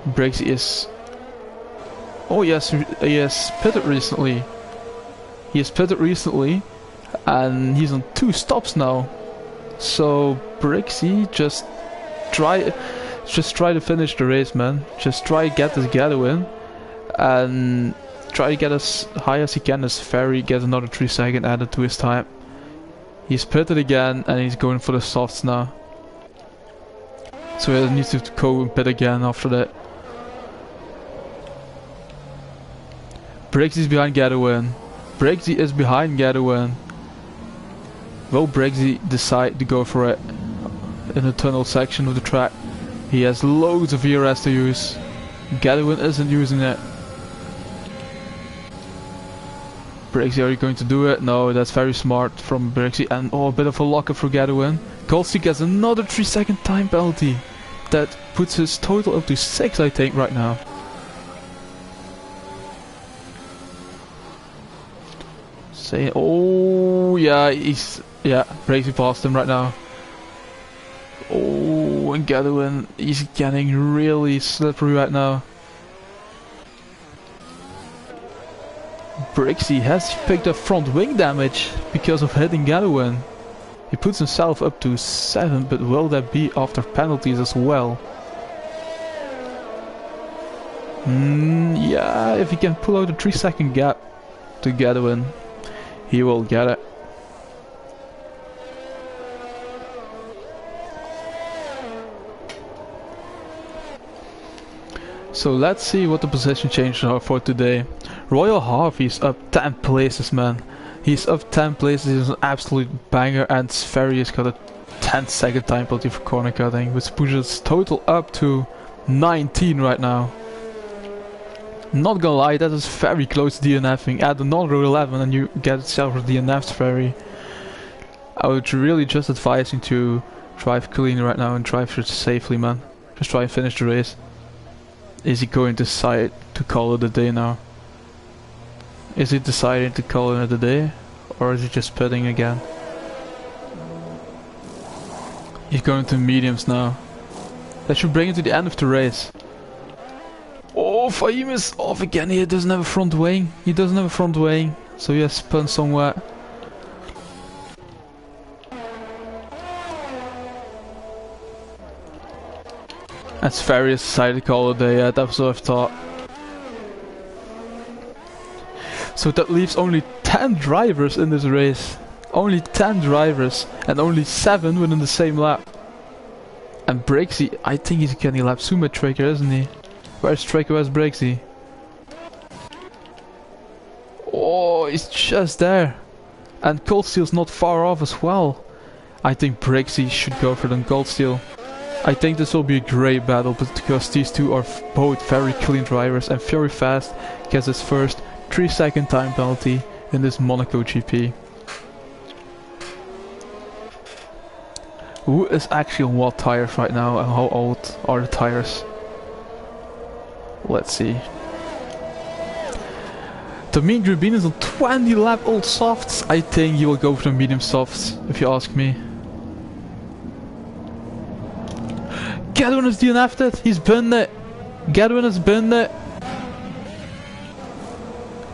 Brexy is... Oh yes, he has pitted recently. He has pitted recently, and he's on 2 stops now. So Brixie, just try to finish the race, man. Just try to get this gather in, and try to get as high as he can as Ferry, get another 3 seconds added to his time. He's pitted again, and he's going for the softs now. So he needs to go and pit again after that. Brixie's behind Gadwin. Brixie is behind Gadwin. Will Brixie decide to go for it in the tunnel section of the track? He has loads of ERS to use. Gadwin isn't using it. Brixie, are you going to do it? No, that's very smart from Brixie. And oh, a bit of a locker for Gadwin. Goldstein gets another 3-second time penalty. That puts his total up to 6, I think, right now. Oh yeah, Brixie passed him right now. Oh, and Gadwin, he's getting really slippery right now. Brixie has picked up front wing damage because of hitting Gadwin. He puts himself up to 7, but will that be after penalties as well? Yeah, if he can pull out a 3-second gap to Gadwin, he will get it. So let's see what the position changes are for today. Royal Harvey's up 10 places, man. He's up 10 places, he's an absolute banger, and Sverry has got a 10-second time penalty for corner cutting, which pushes total up to 19 right now. Not gonna lie, that is very close to DNFing. Add another 11 and you get yourself a DNF Sverry. I would really just advise you to drive clean right now and drive safely, man. Just try and finish the race. Is he going to decide to call it a day now? Is he deciding to call it a day? Or is he just pitting again? He's going to mediums now. That should bring him to the end of the race. Oh, Fahim is off again. He doesn't have a front wing. He doesn't have a front wing. So he has spun somewhere. That's very decided to call it a day. Yeah, that was what I thought. So that leaves only 10 drivers in this race. Only 10 drivers. And only 7 within the same lap. And Brixie, I think he's getting a lap soon with Tracker, isn't he? Where's Tracker, where's Brixie? Oh, he's just there. And Goldsteel's not far off as well. I think Brixie should go for the Goldsteel. I think this will be a great battle because these two are both very clean drivers, and Fury Fast gets his first 3-second time penalty in this Monaco GP. Who is actually on what tires right now and how old are the tires? Let's see. The mean green bean is on 20 lap old softs. I think he will go for the medium softs, if you ask me. Gadwin has DNF'd it. He's binned it. Gadwin has binned it.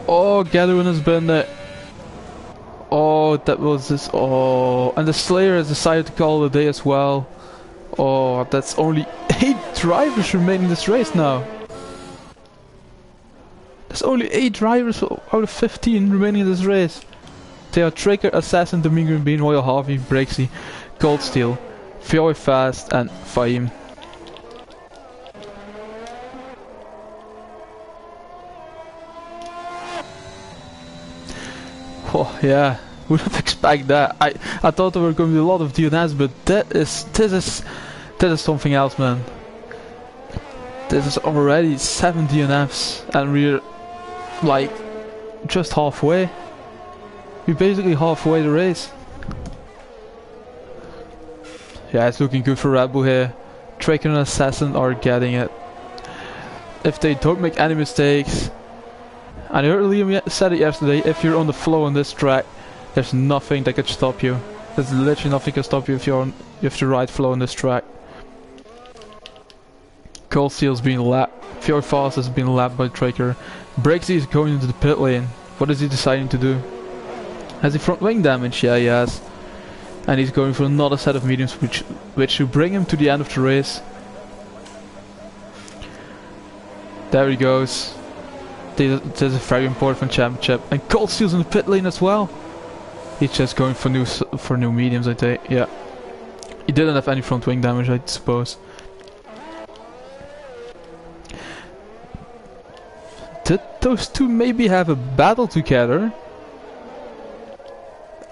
Oh, Gadwin has binned it. Oh, that was this. Oh, and the Slayer has decided to call it a day as well. Oh, that's only 8 drivers remaining in this race now. There's only 8 drivers out of 15 remaining in this race. They are Tracker, Assassin, the Mean Green Bean, Royal Harvey, Brixie, Goldsteel, Fury Fast, and Fahim. Oh yeah, wouldn't expect that. I thought there were going to be a lot of DNFs, but this is something else, man. This is already 7 DNFs, and we're like just halfway. We're basically halfway the race. Yeah, it's looking good for Red Bull here. Tracker and Assassin are getting it. If they don't make any mistakes. And I heard Liam said it yesterday, if you're on the flow on this track, there's nothing that could stop you. There's literally nothing can stop you if you have the right flow on this track. Cold Steel's being lapped. Fjord Fast has been lapped by Tracker. Breaksy is going into the pit lane. What is he deciding to do? Has he front wing damage? Yeah, he has. And he's going for another set of mediums, which should bring him to the end of the race. There he goes. This is a very important championship. And Cold Steel's in the pit lane as well. He's just going for new mediums, I think. Yeah. He didn't have any front wing damage, I suppose. Did those two maybe have a battle together?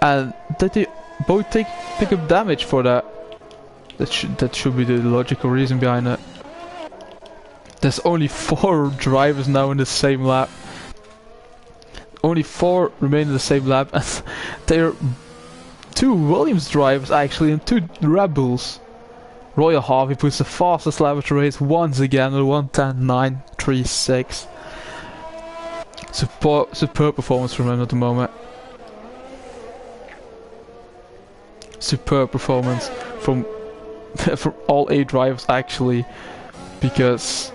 And did they both pick up damage for that? That should be the logical reason behind it. There's only 4 drivers now in the same lap. Only 4 remain in the same lap, and they're 2 Williams drivers actually and 2 Red Bulls. Royal Harvey puts the fastest lap of the race once again with 1:10.936. Superb performance from him at the moment. Superb performance from all 8 drivers actually, because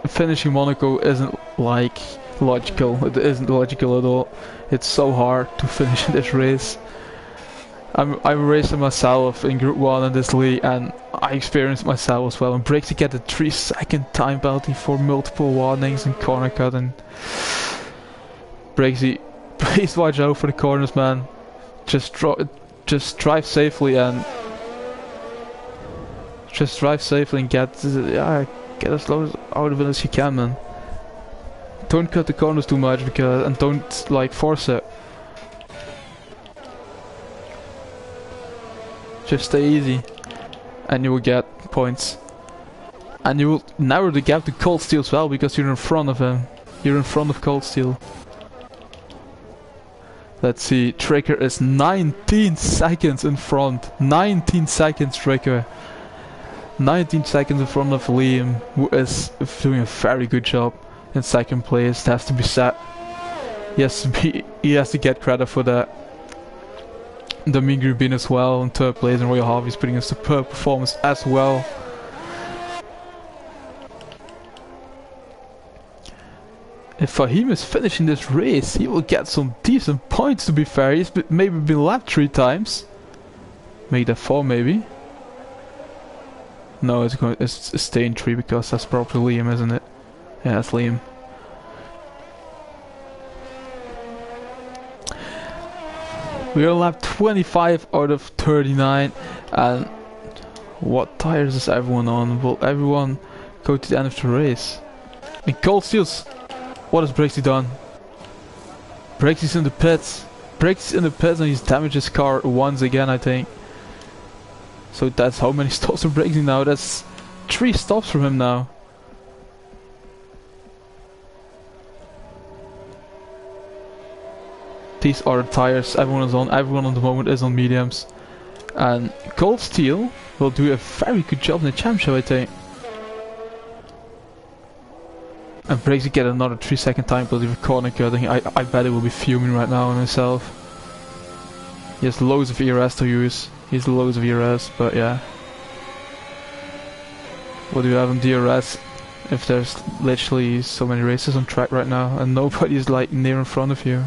finishing Monaco isn't like logical. It isn't logical at all. It's so hard to finish this race. I'm racing myself in Group 1 in this league, and I experienced myself as well. And Breaksy get a 3-second time penalty for multiple warnings and corner cut. And Breaksy, please watch out for the corners, man. Just drive safely and get as low out of it as you can, man. Don't cut the corners too much and don't like force it. Just stay easy and you will get points. And you will narrow the gap to Cold Steel as well, because you're in front of him. You're in front of Cold Steel. Let's see, Tracker is 19 seconds in front. 19 seconds, Tracker. 19 seconds in front of Liam, who is doing a very good job in second place. It has to be said. He has to get credit for that. Domingue Rubin as well in third place, and Royal Harvey's putting a superb performance as well. If Fahim is finishing this race, he will get some decent points, to be fair. He's maybe been lapped 3 times. Make that 4 maybe. No, it's staying 3 because that's probably Liam, isn't it? Yeah, that's Liam. We are on lap 25 out of 39, and what tires is everyone on? Will everyone go to the end of the race? And Cold Steels, what has Breaksy done? Breaksy's in the pits. Breaksy's in the pits and he's damaged his car once again, I think. So that's how many stops for Breaksy now. That's 3 stops for him now. These are the tires everyone is on. Everyone at the moment is on mediums. And Cold Steel will do a very good job in the championship, I think. And Breaksy get another 3-second time penalty for corner cutting. I bet he will be fuming right now on himself. He has loads of ERS to use. He has loads of ERS, but yeah. What do you have on DRS if there's literally so many races on track right now and nobody's like near in front of you?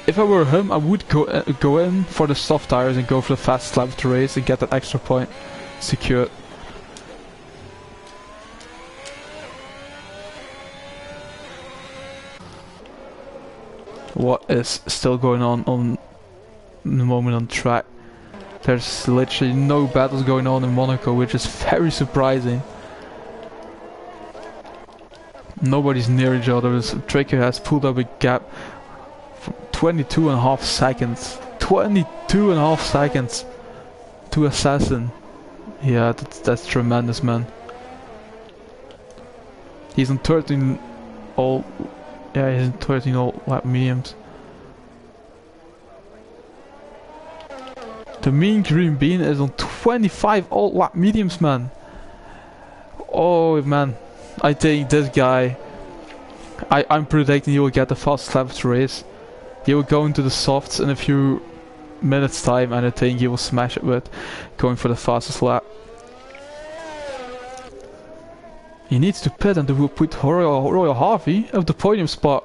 If I were him, I would go in for the soft tires and go for the fastest lap of the race and get that extra point secured. What is still going on the moment on track? There's literally no battles going on in Monaco, which is very surprising. Nobody's near each other. Tracker has pulled up a gap from 22.5 seconds. 22.5 seconds to Assassin. Yeah, that's tremendous, man. He's on 13 all. Yeah, he's in 13 all lap mediums. The mean green bean is on 25 all lap mediums, man. Oh man, I think this guy, I'm predicting he will get the fastest lap of the race. He will go into the softs in a few minutes time, and I think he will smash it with going for the fastest lap. He needs to pit, and they will put Royal Harvey at the podium spot.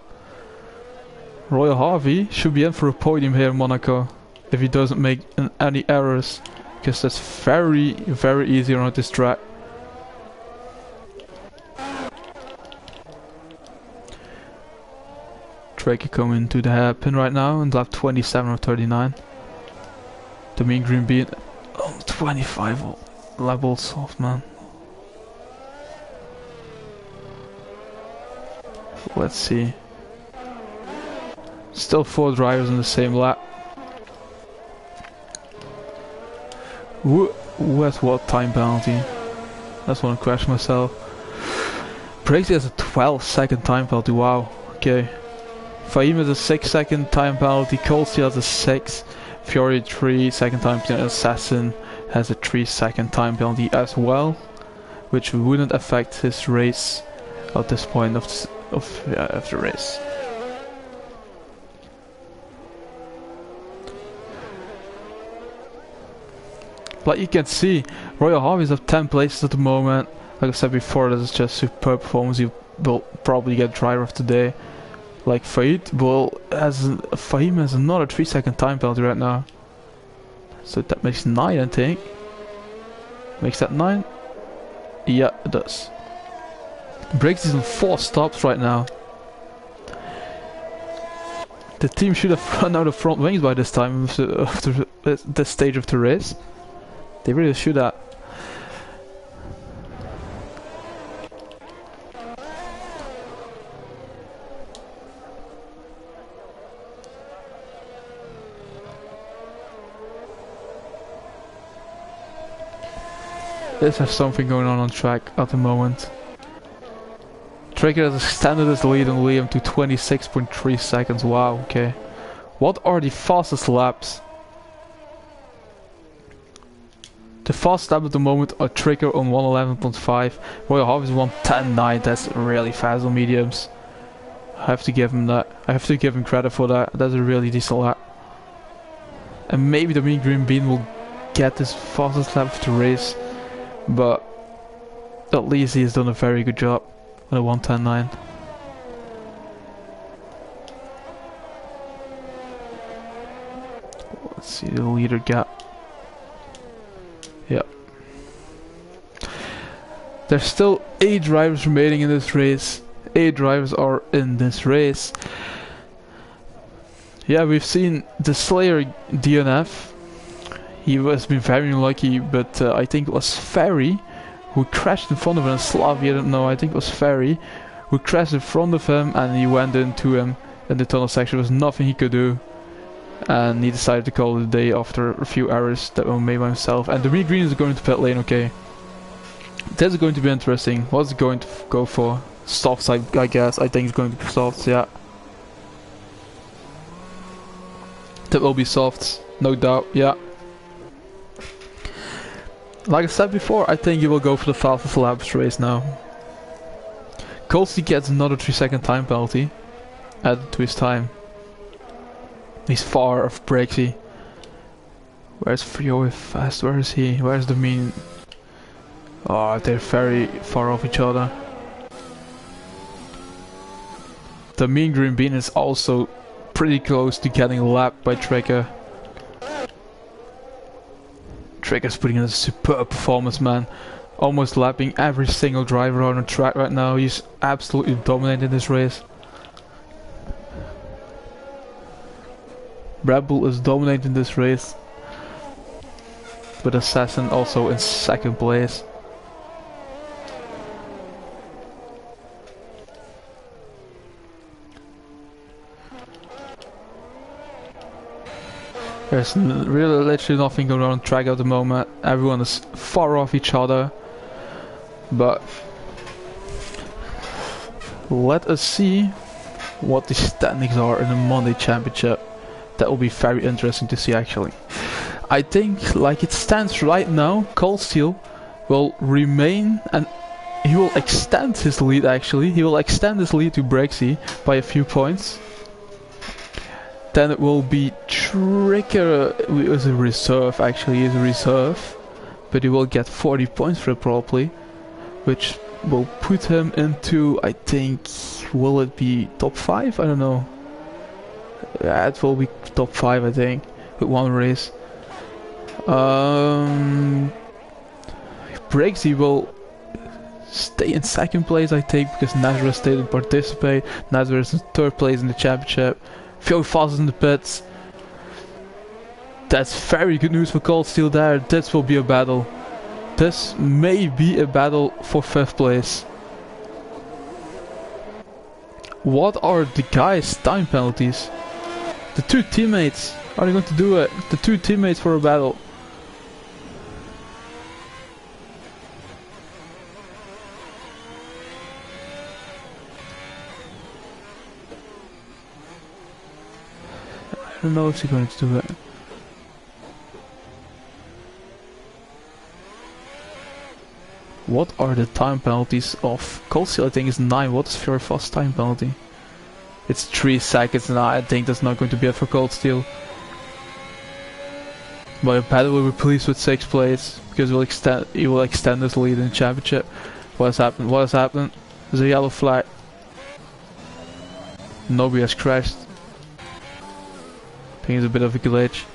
Royal Harvey should be in for a podium here in Monaco if he doesn't make any errors, because that's very, very easy around this track. Tracker coming to the hairpin right now in lap 27 or 39. The mean green bean on 25 level soft, man. Let's see. Still 4 drivers in the same lap. Who has what time penalty? That's one question myself. Brexit has a 12-second time penalty. Wow. Okay. Fahim has a 6-second time penalty. Colsey has a 6. Fiore 3-second time penalty. Assassin has a 3-second time penalty as well, which wouldn't affect his race at this point of the race. Like you can see, Royal Harvey's have 10 places at the moment. Like I said before, this is just superb performance. He will probably get driver of the day. Like Fahim has another 3-second time penalty right now. So that makes 9, I think. Makes that 9? Yeah, it does. Breaks is on 4 stops right now. The team should have run out of front wings by this time after this stage of the race. They really should have. Let's have something going on track at the moment. Tracker has extended his lead on Liam to 26.3 seconds. Wow, okay. What are the fastest laps? The fastest lap at the moment are Trigger on 111.5. Royal Harvey's 110.9. That's really fast on mediums. I have to give him that. I have to give him credit for that. That's a really decent lap. And maybe the mean green bean will get this fastest lap of the race, but at least he has done a very good job on a 110.9. Let's see the leader gap. Yep. There's still 8 drivers remaining in this race. 8 drivers are in this race. Yeah, we've seen the Slayer DNF. He has been very unlucky, but I think it was Ferry who crashed in front of him. Slavia, I don't know, I think it was Ferry who crashed in front of him, and he went into him in the tunnel section. There was nothing he could do, and he decided to call it a day after a few errors that were made by himself. And the mean green is going to pit lane. Okay, this is going to be interesting. What's it going to go for? Softs, I guess. I think it's going to be softs, yeah. That will be softs, no doubt, yeah. Like I said before, I think he will go for the fastest laps race now. Colsey gets another 3-second time penalty added to his time. He's far off Brexy. Where's Frio fast? Where is he? Where's the mean? Oh, they're very far off each other. The mean green bean is also pretty close to getting lapped by Trigger. Trigger's putting in a superb performance, man. Almost lapping every single driver on the track right now. He's absolutely dominating this race. Red Bull is dominating this race, with Assassin also in 2nd place. There's really literally nothing going on track at the moment. Everyone is far off each other. But let us see what the standings are in the Monday Championship. That will be very interesting to see, actually. I think, like it stands right now, Colsteel will remain, and he will extend his lead, actually. He will extend his lead to Brexy by a few points. Then it will be Trigger as a reserve, actually he is a reserve. But he will get 40 points for it probably. Which will put him into, I think, will it be top 5? I don't know. Yeah, it will be top 5 I think, with one race. Briggsy will stay in second place I think, because Nazareth didn't participate. Nazareth is in third place in the championship. Fury Fast is in the pits. That's very good news for Cold Steel there. This will be a battle. This may be a battle for 5th place. What are the guys' time penalties? The two teammates. Are they going to do it? The two teammates for a battle. I don't know if they're going to do it. What are the time penalties of Cold Steel? I think is 9. What is Fury Fast time penalty? It's 3 seconds and I think that's not going to be it for Cold Steel. But a battle will be pleased with 6th place because he will extend his lead in the championship. What has happened? What has happened? There's a yellow flag. Nobody has crashed. I think it's a bit of a glitch.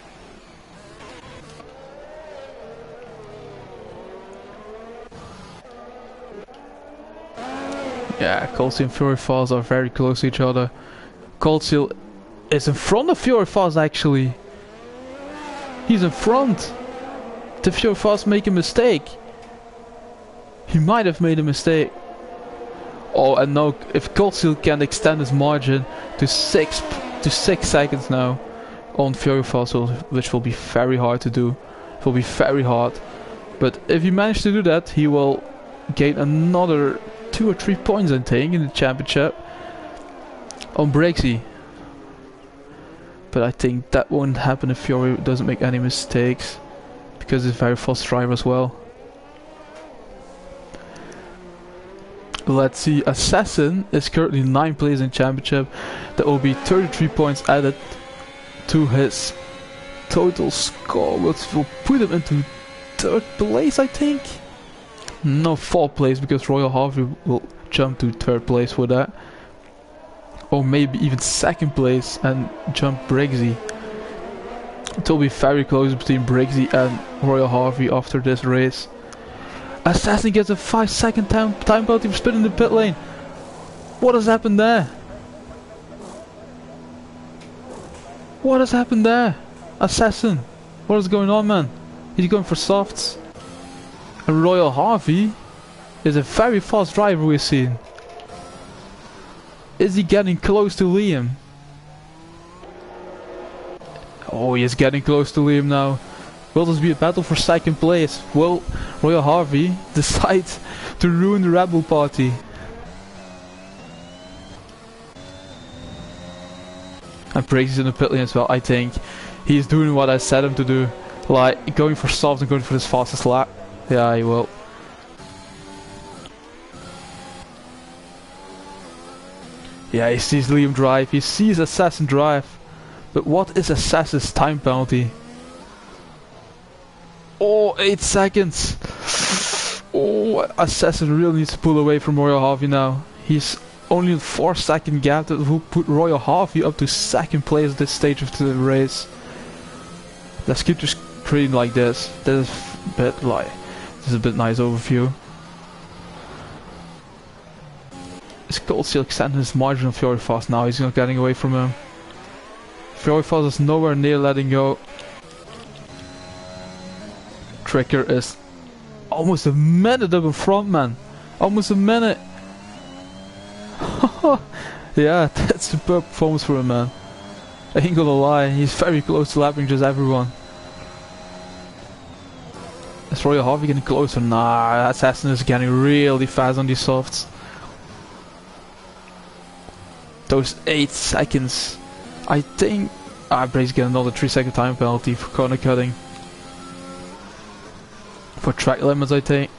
Yeah, Cold Steel and Fury Falls are very close to each other. Cold Steel is in front of Fury Falls actually. He's in front. Did Fury Falls make a mistake? He might have made a mistake. Oh, and now if Cold Steel can extend his margin to 6 seconds now on Fury Falls, which will be very hard to do. It will be very hard. But if he manages to do that, he will gain another 2 or 3 points I think in the championship on Briggsy. But I think that won't happen if Fury doesn't make any mistakes, because he's a very fast driver as well. Let's see, Assassin is currently 9th place in championship. That will be 33 points added to his total score, which will put him into 3rd place I think. No, 4th place, because Royal Harvey will jump to 3rd place for that. Or maybe even 2nd place and jump Briggsy. It will be very close between Briggsy and Royal Harvey after this race. Assassin gets a 5-second time penalty for spinning the pit lane. What has happened there? What has happened there? Assassin, what is going on, man? He's going for softs. And Royal Harvey is a very fast driver we've seen. Is he getting close to Liam? Oh, he is getting close to Liam now. Will this be a battle for 2nd place? Will Royal Harvey decide to ruin the Red Bull party? And Briggs in the pit lane as well. I think he's doing what I said him to do. Like going for soft and going for his fastest lap. Yeah, he will. Yeah, he sees Liam drive. He sees Assassin drive. But what is Assassin's time penalty? Oh, 8 seconds. Oh, Assassin really needs to pull away from Royal Harvey now. He's only a 4-second gap that will put Royal Harvey up to 2nd place at this stage of the race. Let's keep the screen like this. This is a bit nice overview. Is Cold Steel extending his margin on Fury Fast now? He's not getting away from him. Fury Fast is nowhere near letting go. Trigger is almost a minute up in front, man. Almost a minute. Yeah, that's a superb performance for him, man. I ain't gonna lie, he's very close to lapping just everyone. Is Royal Harvey getting closer? Nah, Assassin is getting really fast on these softs. Those 8 seconds. I think Bray's getting another 3-second time penalty for corner cutting. For track limits, I think.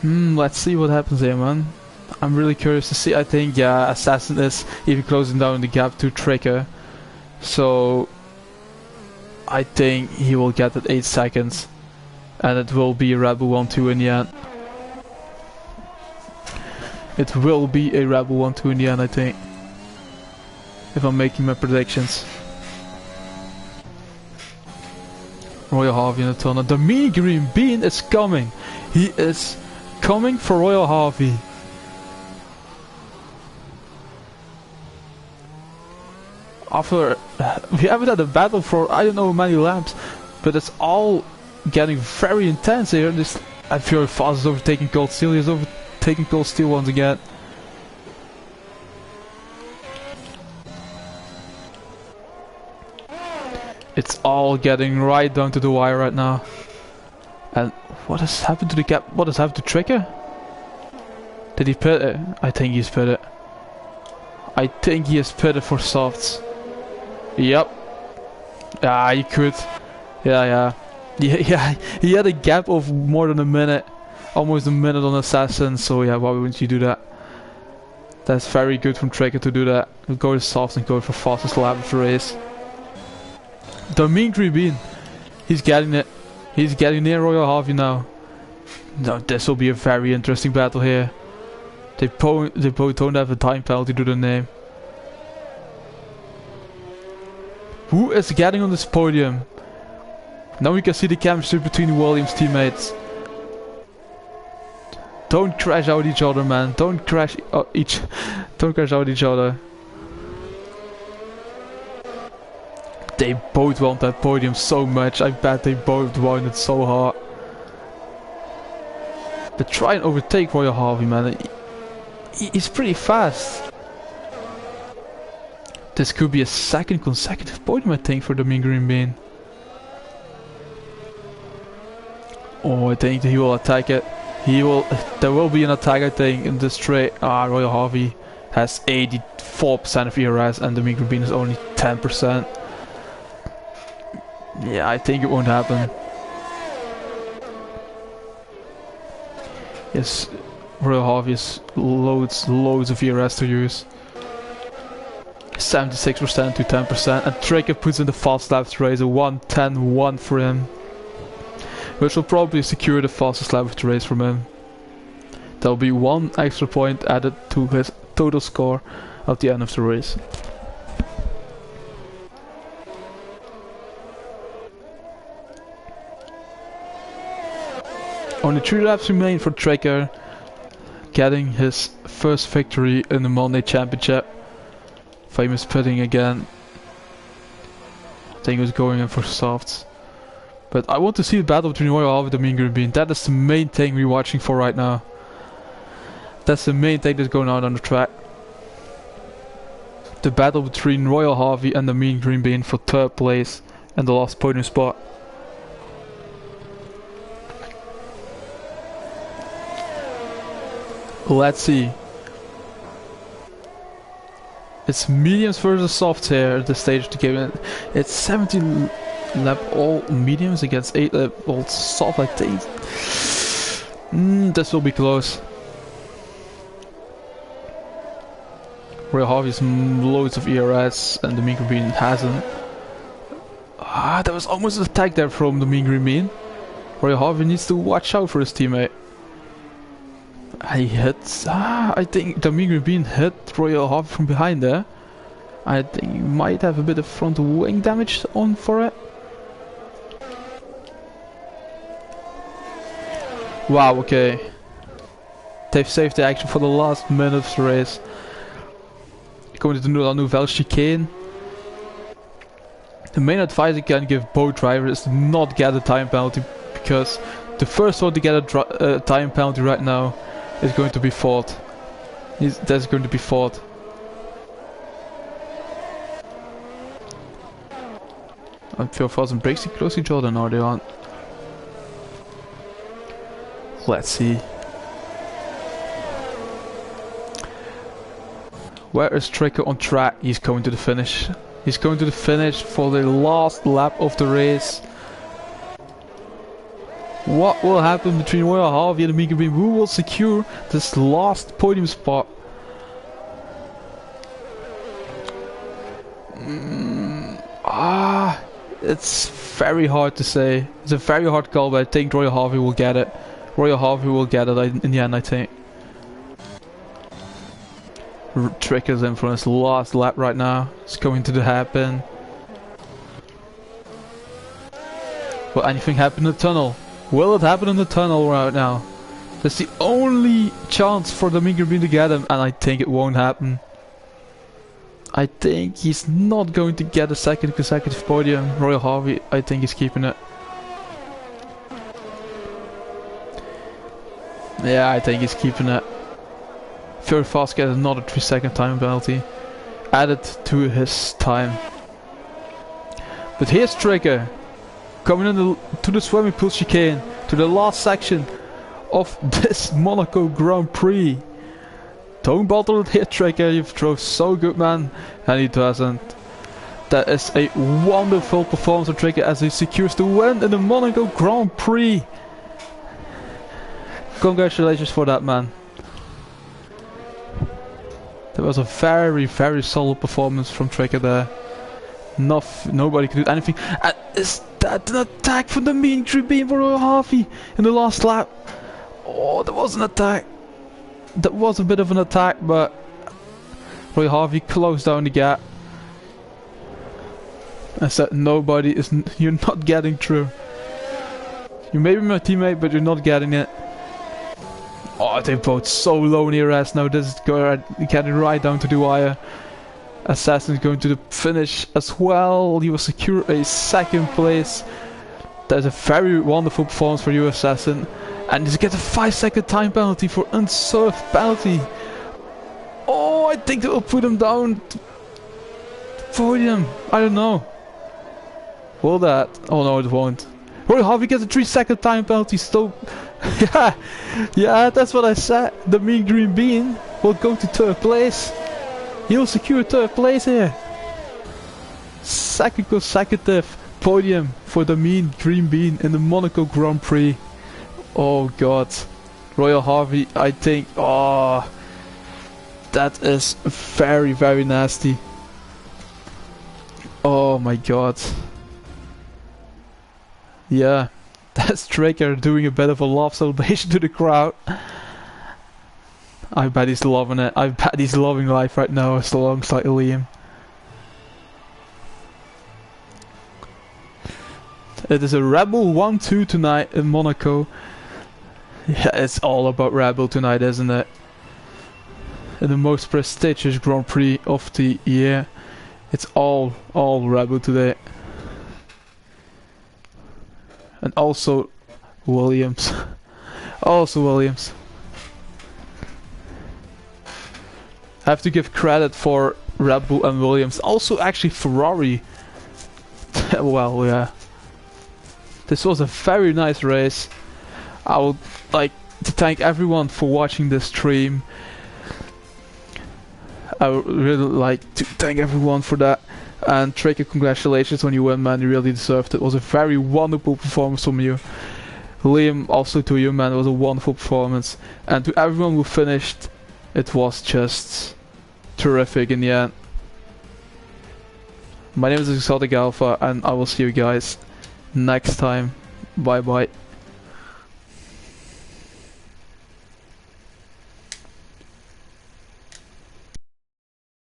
Let's see what happens here, man. I'm really curious to see. I think, yeah, Assassin is even closing down the gap to Trigger. So I think he will get that 8 seconds. And it will be a Rebel 1-2 in the end. It will be a Rebel 1-2 in the end, I think. If I'm making my predictions. Royal Harvey in the tunnel. The mean green bean is coming. He is coming for Royal Harvey. After we haven't had a battle for I don't know how many laps, but it's all getting very intense here. This IFRL Fast is overtaking Cold Steel. He's overtaking Cold Steel once again. It's all getting right down to the wire right now. And what has happened to the gap? What has happened to Trigger? Did he pit it? I think he's pit it. I think he has pit it for softs. Yep. Ah, he could. Yeah. He had a gap of more than a minute. Almost a minute on Assassin, so yeah, why wouldn't you do that? That's very good from Trigger to do that. Go to softs and go for fastest lap of the race. The mean green bean. He's getting it. He's getting near Royal Harvey now. No, this will be a very interesting battle here. They both don't have a time penalty to the name. Who is getting on this podium? Now we can see the chemistry between the Williams teammates. Don't crash out each other, man. Don't crash out each other. They both want that podium so much. I bet they both want it so hard. But try and overtake Royal Harvey, man. He's pretty fast. This could be a second consecutive podium, I think, for the mean green bean. Oh, I think he will attack it. There will be an attack, I think, in this straight. Royal Harvey has 84% of ERS and the mean green bean is only 10%. Yeah, I think it won't happen. Yes, Royal Harvey has loads of ERS to use. 76% to 10%, and Trigger puts in the fast laps race, a 1:10.1 for him, which will probably secure the fastest lap of the race from him. There will be 1 extra point added to his total score at the end of the race. Only 3 laps remain for Trigger, getting his first victory in the Monday Championship. Famous pitting again. I think he was going in for softs. But I want to see the battle between Royal Harvey and the mean green bean. That is the main thing we're watching for right now. That's the main thing that's going on the track. The battle between Royal Harvey and the mean green bean for 3rd place and the last podium spot. Let's see. It's mediums versus softs here at this stage of the game. It's 17 lap all mediums against 8 lap all soft, I think. This will be close. Royal Harvey has loads of ERS and the mean green bean hasn't. That was almost an attack there from the mean green bean. Royal Harvey needs to watch out for his teammate. He hit. I think the mean green bean hit Royal Harvey from behind there. I think he might have a bit of front wing damage on for it. Wow, okay. They've saved the action for the last minute of the race. Going to the Nouvelle chicane. The main advice I can give both drivers is to not get a time penalty, because the first one to get a time penalty right now is going to be fought. That's going to be fought. I feel fast and brakes close to each other now, they aren't. Let's see. Where is Trigger on track? He's going to the finish. He's going to the finish for the last lap of the race. What will happen between Royal Harvey and the Mean Green? Who will secure this last podium spot? It's very hard to say. It's a very hard call, but I think Royal Harvey will get it. Royal Harvey will get it in the end, I think. Tricker's in for his last lap right now. It's going to happen. Will anything happen in the tunnel? Will it happen in the tunnel right now? That's the only chance for the Mean Green to get him, and I think it won't happen. I think he's not going to get a second consecutive podium. Royal Harvey, I think he's keeping it. Yeah, I think he's keeping it. Very fast gets another 3-second time penalty added to his time. But here's Trigger coming in to the swimming pool chicane, to the last section of this Monaco Grand Prix. Don't bother with hit Trigger, you've drove so good, man. And he doesn't. That is a wonderful performance of Trigger as he secures the win in the Monaco Grand Prix. Congratulations for that, man. That was a very, very solid performance from Trigger there. Nobody could do anything. And is that an attack from the Mean Green for Royal Harvey in the last lap? Oh, that was an attack. That was a bit of an attack, but Roy Harvey closed down the gap. I said, you're not getting through. You may be my teammate, but you're not getting it. Oh, they both so low in the arrest now. This is getting right down to the wire. Assassin is going to the finish as well. He will secure a second place. That's a very wonderful performance for you, Assassin. And he gets a 5-second time penalty for unserved penalty. Oh, I think that will put him down to podium. I don't know. Will that? Oh no, it won't. Roy Harvey gets a 3-second time penalty. So, yeah, that's what I said. The Mean Green Bean will go to 3rd place. He'll secure 3rd place here. Second consecutive podium for the Mean Green Bean in the Monaco Grand Prix. Oh god, Royal Harvey, I think, oh, that is very, very nasty. Oh my god. Yeah, that's Trigger doing a bit of a love celebration to the crowd. I bet he's loving it. I bet he's loving life right now alongside Liam. It is a Rebel 1-2 tonight in Monaco. Yeah, it's all about Rebel tonight, isn't it? In the most prestigious Grand Prix of the year. It's all Rebel today. And also Williams. Also Williams. I have to give credit for Red Bull and Williams. Also actually Ferrari. Well, yeah. This was a very nice race. I would like to thank everyone for watching this stream. I would really like to thank everyone for that. And Trigger, congratulations on your win, man. You really deserved it. It was a very wonderful performance from you. Liam, also to you, man. It was a wonderful performance. And to everyone who finished, it was just terrific in the end. My name is Exotic Alpha, and I will see you guys next time. Bye bye.